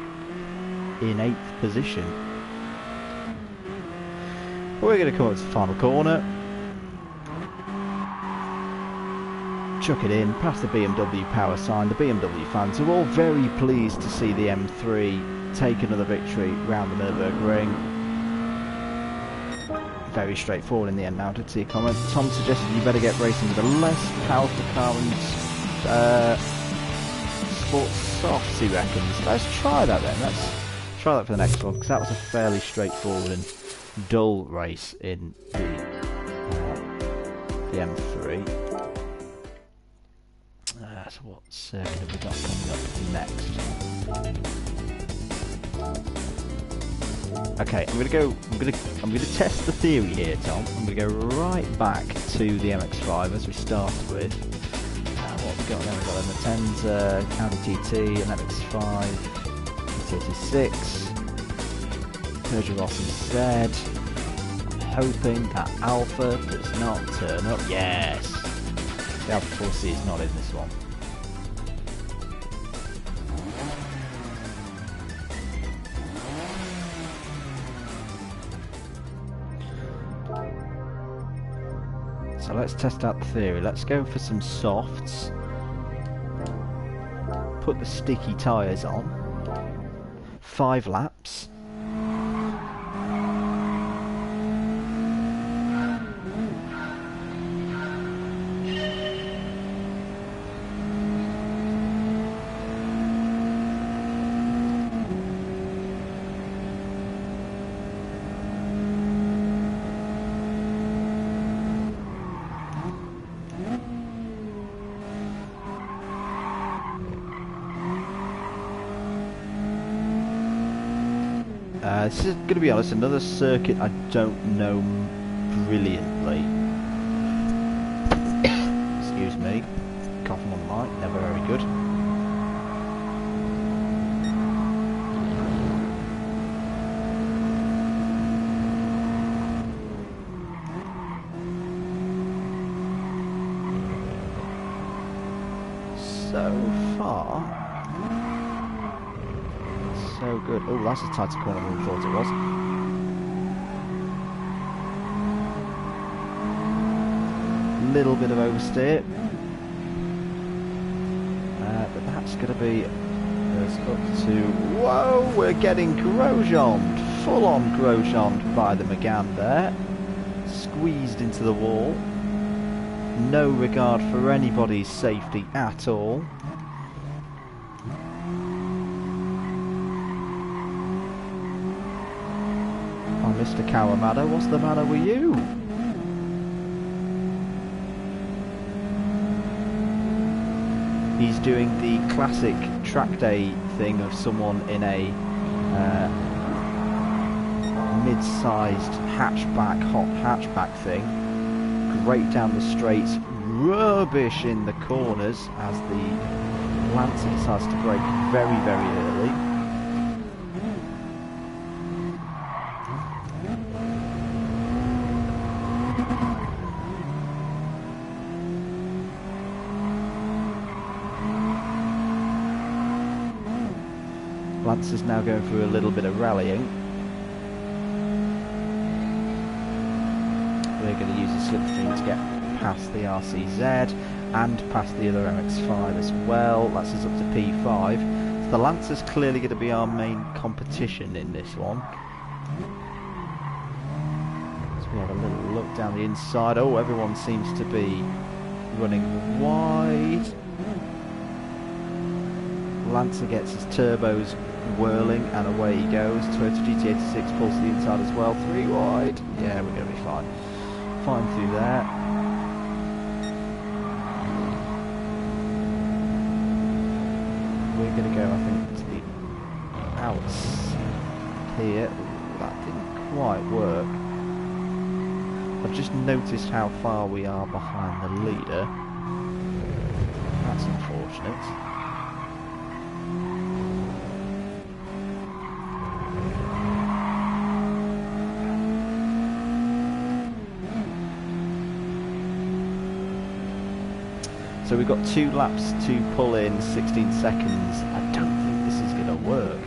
in 8th position. We're going to come up to the final corner. Chuck it in, past the BMW power sign. The BMW fans are all very pleased to see the M3 take another victory round the Nürburgring. Very straightforward in the end now. I did see a comment. Tom suggested you better get racing with a less powerful car and sports softs, he reckons. Let's try that then. Let's try that for the next one, because that was a fairly straightforward and dull race in the M3. So what circuit have we got coming up next? Okay, I'm gonna test the theory here, Tom. I'm gonna go right back to the MX-5 as we started with. What we got then? We've got an Atenza, Audi TT, an MX-5, GT86, Peugeot Rossi Z. Hoping that Alpha does not turn up. Yes, the Alpha 4C is not in this one. So let's test out the theory. Let's go for some softs. Put the sticky tyres on. 5 laps. This is going to be honest, another circuit I don't know brilliantly. Excuse me. Coughing on the mic, never very good. So far, so good. Oh, that's a tighter corner than I thought it was. Little bit of oversteer. But that's going to be us up to... Whoa, we're getting Grosjeaned. Full-on Grosjeaned by the McGann there. Squeezed into the wall. No regard for anybody's safety at all. Oh, Mr. Kawamada, what's the matter with you? He's doing the classic track day thing of someone in a mid-sized hatchback, hot hatchback thing. Great down the straights, rubbish in the corners as the Lancer decides to brake very, very early. Lancer's now going through a little bit of rallying. We're going to use the slipstream to get past the RCZ and past the other MX-5 as well. That's us up to P5. So the Lancer's clearly going to be our main competition in this one. So we have a little look down the inside. Oh, everyone seems to be running wide. Lancer gets his turbos whirling and away he goes. Toyota GT86 pulls to the inside as well. 3 wide. Yeah, we're going to be fine. Fine through there. We're going to go, I think, to the outs here. Ooh, that didn't quite work. I've just noticed how far we are behind the leader. That's unfortunate. So we've got 2 laps to pull in 16 seconds. I don't think this is going to work.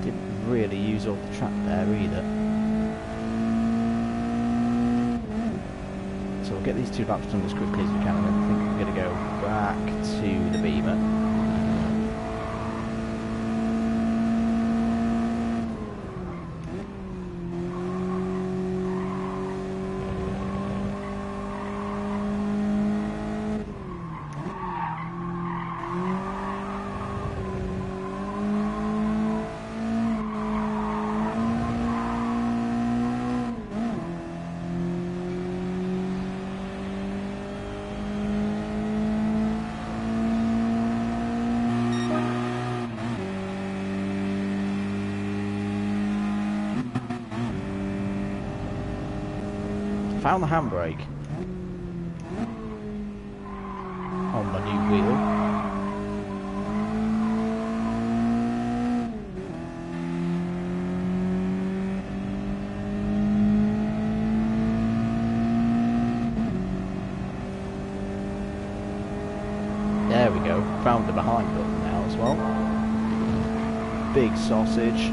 Didn't really use all the track there either. So we'll get these 2 laps done as quickly as we can, and then I think we're going to go back to the Beamer. Found the handbrake on my new wheel. There we go. Found the behind button now as well. Big sausage.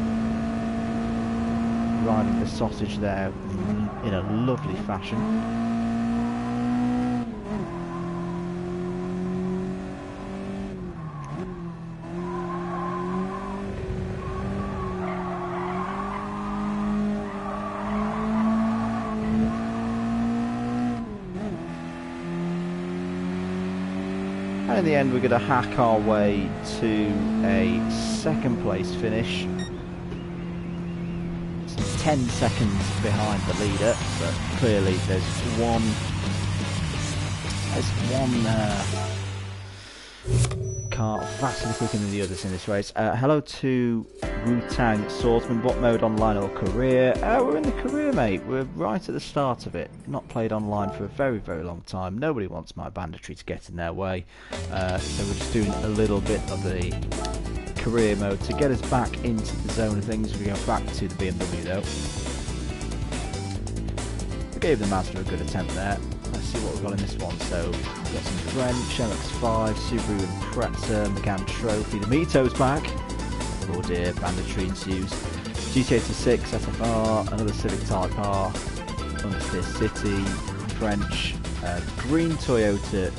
Riding the sausage there in a lovely fashion. And in the end, we're going to hack our way to a second place finish. Some 10 seconds behind the leader, but clearly there's one car vastly quicker than the others in this race. Hello to Wu-Tang Swordsman, what mode, online or career? We're in the career, mate. We're right at the start of it. Not played online for a very, very long time. Nobody wants my banditry to get in their way. So we're just doing a little bit of the career mode to get us back into the zone of things. We go back to the BMW though. We gave the Mazda a good attempt there. Let's see what we've got in this one. So we've got some French, MX-5, Subaru Impreza, McGann Trophy. The Mito's back. Oh dear, banditry ensues. GT86, SFR, another Civic Type R, Understeer City, French, green Toyota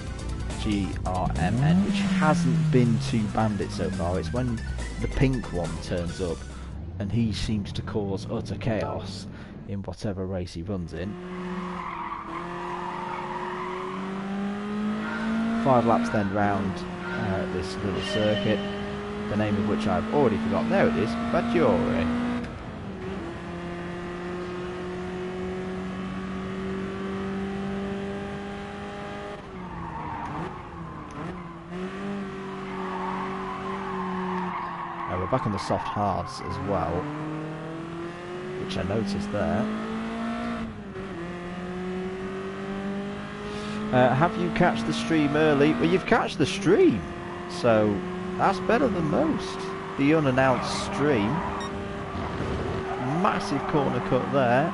GRMN, which hasn't been too bandit so far. It's when the pink one turns up and he seems to cause utter chaos in whatever race he runs in. 5 laps then round this little circuit, the name of which I've already forgotten. There it is, Bagiore. We're back on the soft hards as well, which I noticed there. Have you catched the stream early? Well, you've catched the stream, so that's better than most. The unannounced stream. Massive corner cut there.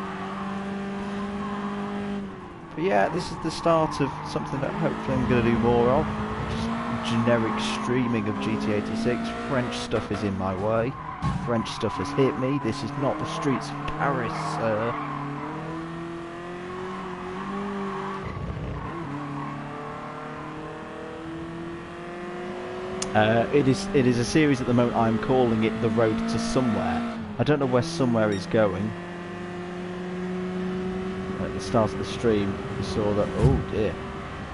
But yeah, this is the start of something that hopefully I'm going to do more of. Just generic streaming of GT86. French stuff is in my way. French stuff has hit me. This is not the streets of Paris, sir. It is a series at the moment. I'm calling it The Road to Somewhere. I don't know where somewhere is going. At the start of the stream, we saw that. Oh dear!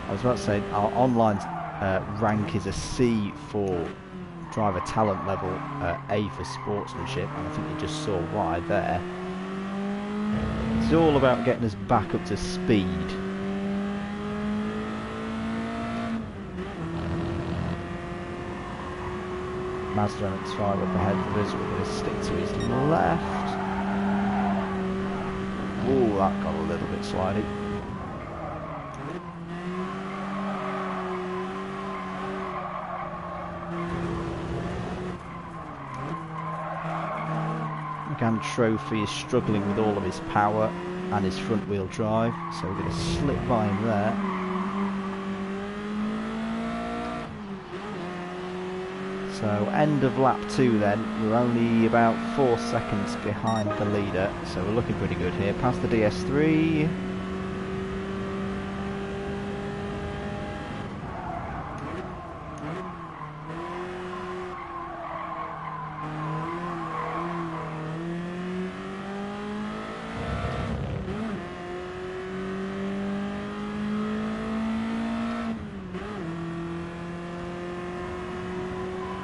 I was about to say our online rank is a C for driver talent level, A for sportsmanship, and I think you just saw why there. It's all about getting us back up to speed. Mazda MX-5 up ahead of us. We're going to stick to his left. Oh, that got a little bit slidey. McGann Trophy is struggling with all of his power and his front wheel drive, so we're going to slip by him there. So end of lap 2 then, we're only about 4 seconds behind the leader, so we're looking pretty good here. Past the DS3.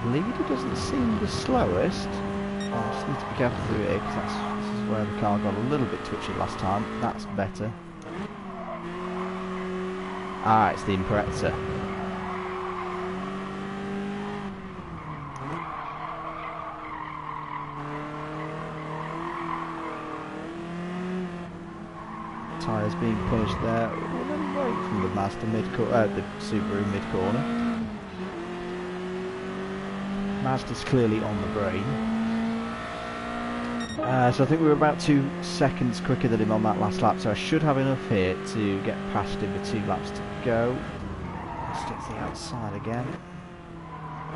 Leader doesn't seem the slowest. I just need to be careful through here because this is where the car got a little bit twitchy last time. That's better. Ah, it's the Impreza. Tyres being punished there. We're running right from the Mazda the Subaru mid-corner. Mazda's clearly on the brain. So I think we were about 2 seconds quicker than him on that last lap, so I should have enough here to get past him with 2 laps to go. Stick to the outside again.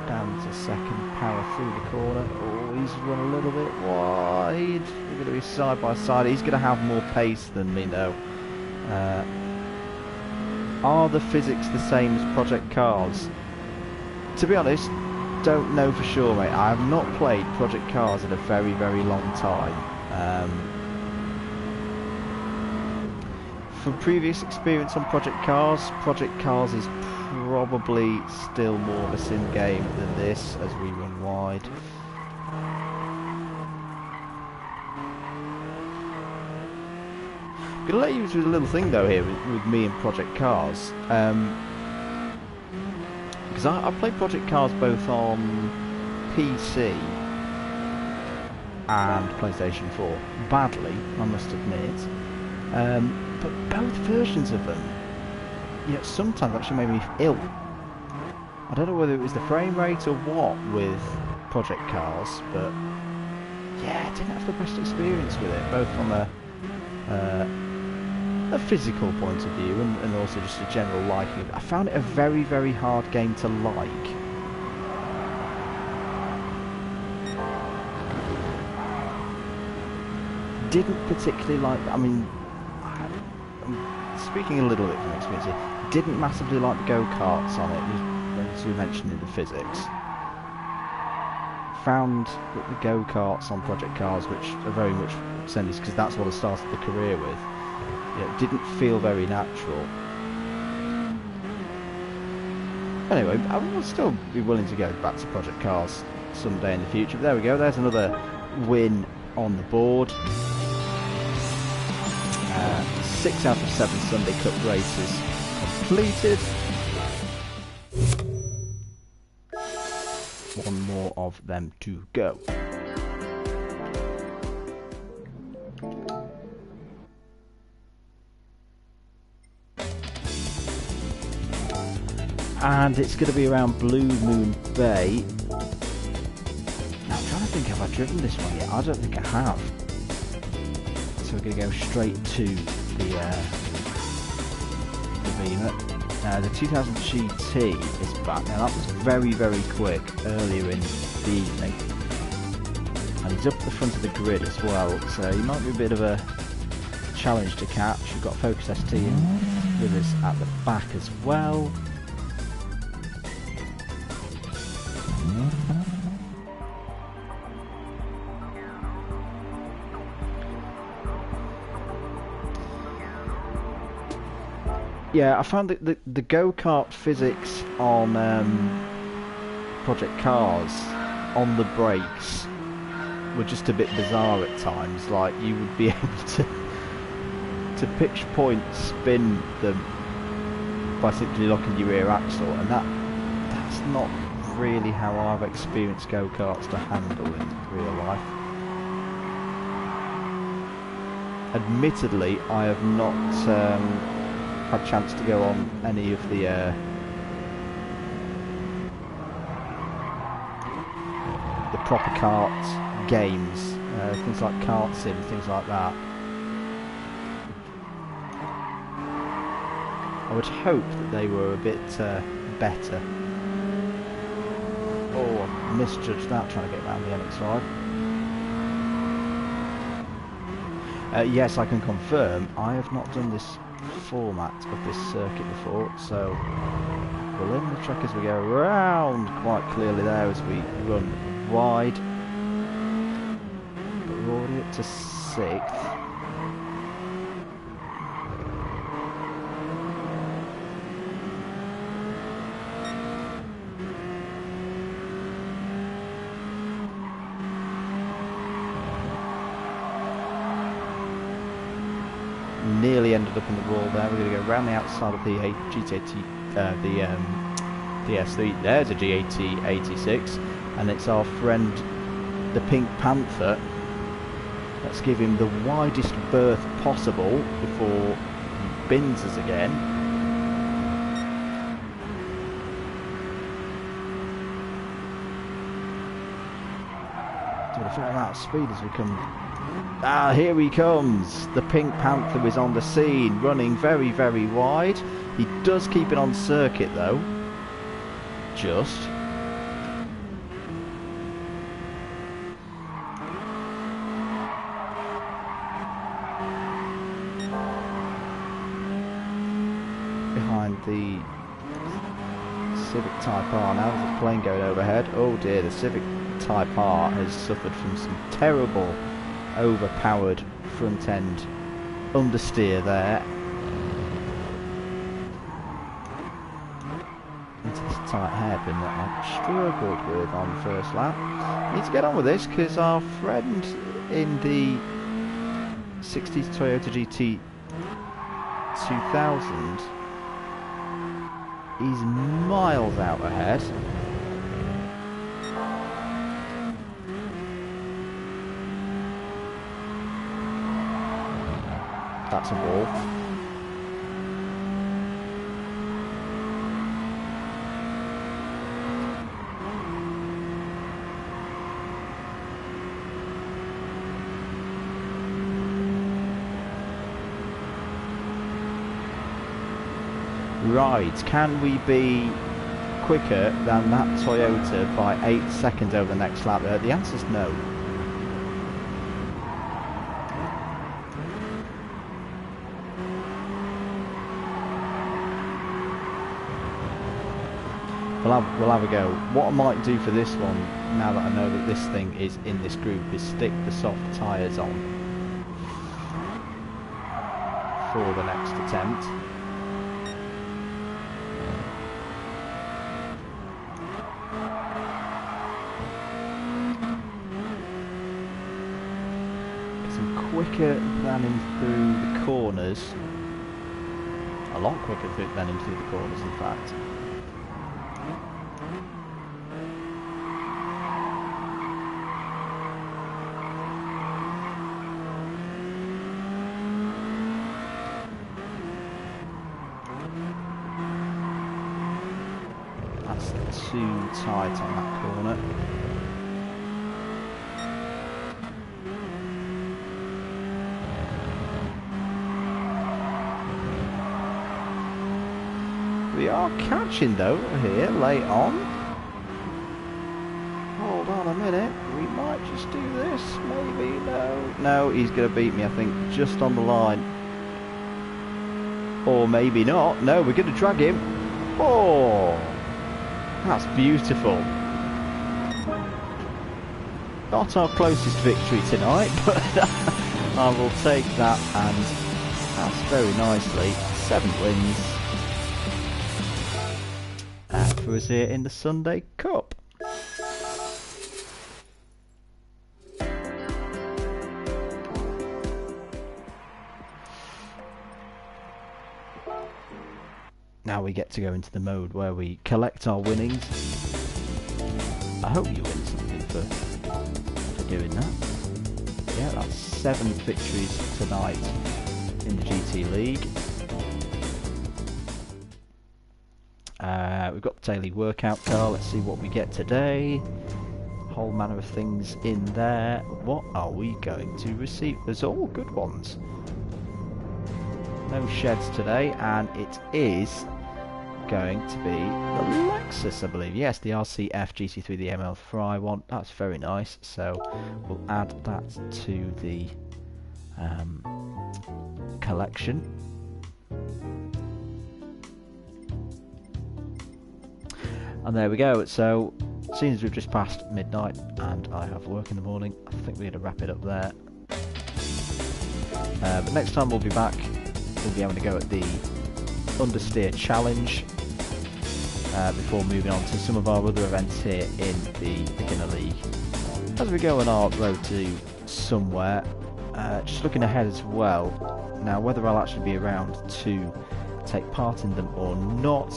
Down to second, power through the corner. Oh, he's run a little bit wide. We're going to be side by side. He's going to have more pace than me though. Are the physics the same as Project Cars? To be honest, don't know for sure, mate. I have not played Project Cars in a very, very long time. From previous experience on Project Cars is probably still more of a sim game than this as we run wide. I'm going to let you do a little thing though here with me and Project Cars. Because I played Project Cars both on PC and PlayStation 4. Badly, I must admit. But both versions of them, sometimes actually made me ill. I don't know whether it was the frame rate or what with Project Cars, but yeah, I didn't have the best experience with it, both from a physical point of view and also just a general liking. I found it a very, very hard game to like. Didn't particularly like, I mean, I'm speaking a little bit from experience here, didn't massively like the go-karts on it, as we mentioned in the physics. Found that the go-karts on Project Cars, which are very much senders, because that's what I started the career with, didn't feel very natural. Anyway, I will still be willing to go back to Project Cars someday in the future. But there we go, there's another win on the board. 6 out of 7 Sunday Cup races completed. One more of them to go. And it's going to be around Blue Moon Bay. Now I'm trying to think, have I driven this one yet? I don't think I have. So we're going to go straight to the Beamer. The 2000 GT is back. Now that was very, very quick earlier in the evening. And he's up at the front of the grid as well, so he might be a bit of a challenge to catch. We've got Focus ST with us at the back as well. Yeah, I found that the go-kart physics on Project Cars on the brakes were just a bit bizarre at times. Like, you would be able to pitch point spin them by simply locking your rear axle, and that's not really how I've experienced go-karts to handle in real life. Admittedly, I have not had a chance to go on any of the proper kart games, things like Kart Sim, things like that. I would hope that they were a bit better. Oh, I misjudged that trying to get around the NX5. Yes, I can confirm I have not done this format of this circuit before, so we'll in the track as we go around quite clearly there as we run wide. But we're already up to 6th. Nearly ended up in the wall there. We're going to go around the outside of the DS3. There's a GT86, and it's our friend the Pink Panther. Let's give him the widest berth possible before he bins us again. Doing a fair amount of speed as we come. Ah, here he comes. The Pink Panther is on the scene, running very, very wide. He does keep it on circuit though. Just. Behind the Civic Type R now. There's a plane going overhead. Oh dear, the Civic Type R has suffered from some terrible overpowered front end understeer there. this tight hairpin that I struggled with on the first lap. I need to get on with this because our friend in the 60s Toyota GT 2000 is miles out ahead. That's a wall. Right, can we be quicker than that Toyota by 8 seconds over the next lap? The answer's no. We'll have a go. What I might do for this one, now that I know that this thing is in this group, is stick the soft tyres on for the next attempt. Quicker than in through the corners. A lot quicker than in through the corners, in fact. That's too tight on that corner. We are catching though here late on. Hold on a minute, we might just do this, maybe, no, he's going to beat me I think just on the line. Or maybe not, no, we're going to drag him. Oh, that's beautiful. Not our closest victory tonight, but I will take that, and that's very nicely 7 wins. For us here in the Sunday Cup. Now we get to go into the mode where we collect our winnings. I hope you win something for doing that. Yeah, that's 7 victories tonight in the GT League. We've got the daily workout car. Let's see what we get today. Whole manner of things in there. What are we going to receive? There's all good ones. No sheds today, and it is going to be the Lexus, I believe. Yes, the RCF GT3, the ML Fry one. That's very nice. So we'll add that to the collection. And there we go. So, seeing as we've just passed midnight and I have work in the morning, I think we're going to wrap it up there. But next time we'll be back, we'll be having to go at the Understeer Challenge before moving on to some of our other events here in the Beginner League. As we go on our road to somewhere, just looking ahead as well, now whether I'll actually be around to take part in them or not,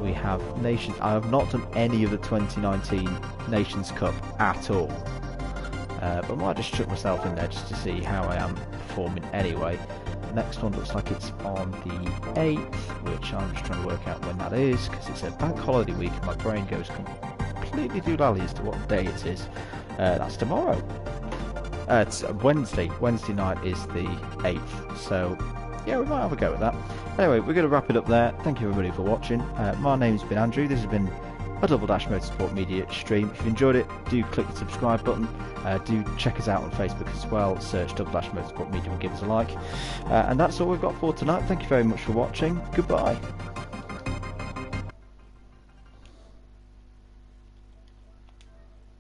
we have Nations. I have not done any of the 2019 Nations Cup at all, but I might just chuck myself in there just to see how I am performing anyway. The next one looks like it's on the 8th, which I'm just trying to work out when that is, because it's a bank holiday week and my brain goes completely doolally as to what day it is. That's tomorrow. It's Wednesday. Wednesday night is the 8th, so yeah, we might have a go at that. Anyway, we're going to wrap it up there. Thank you everybody for watching. My name's been Andrew. This has been a Double Dash Motorsport Media stream. If you enjoyed it, do click the subscribe button. Do check us out on Facebook as well. Search Double Dash Motorsport Media and give us a like. And that's all we've got for tonight. Thank you very much for watching. Goodbye.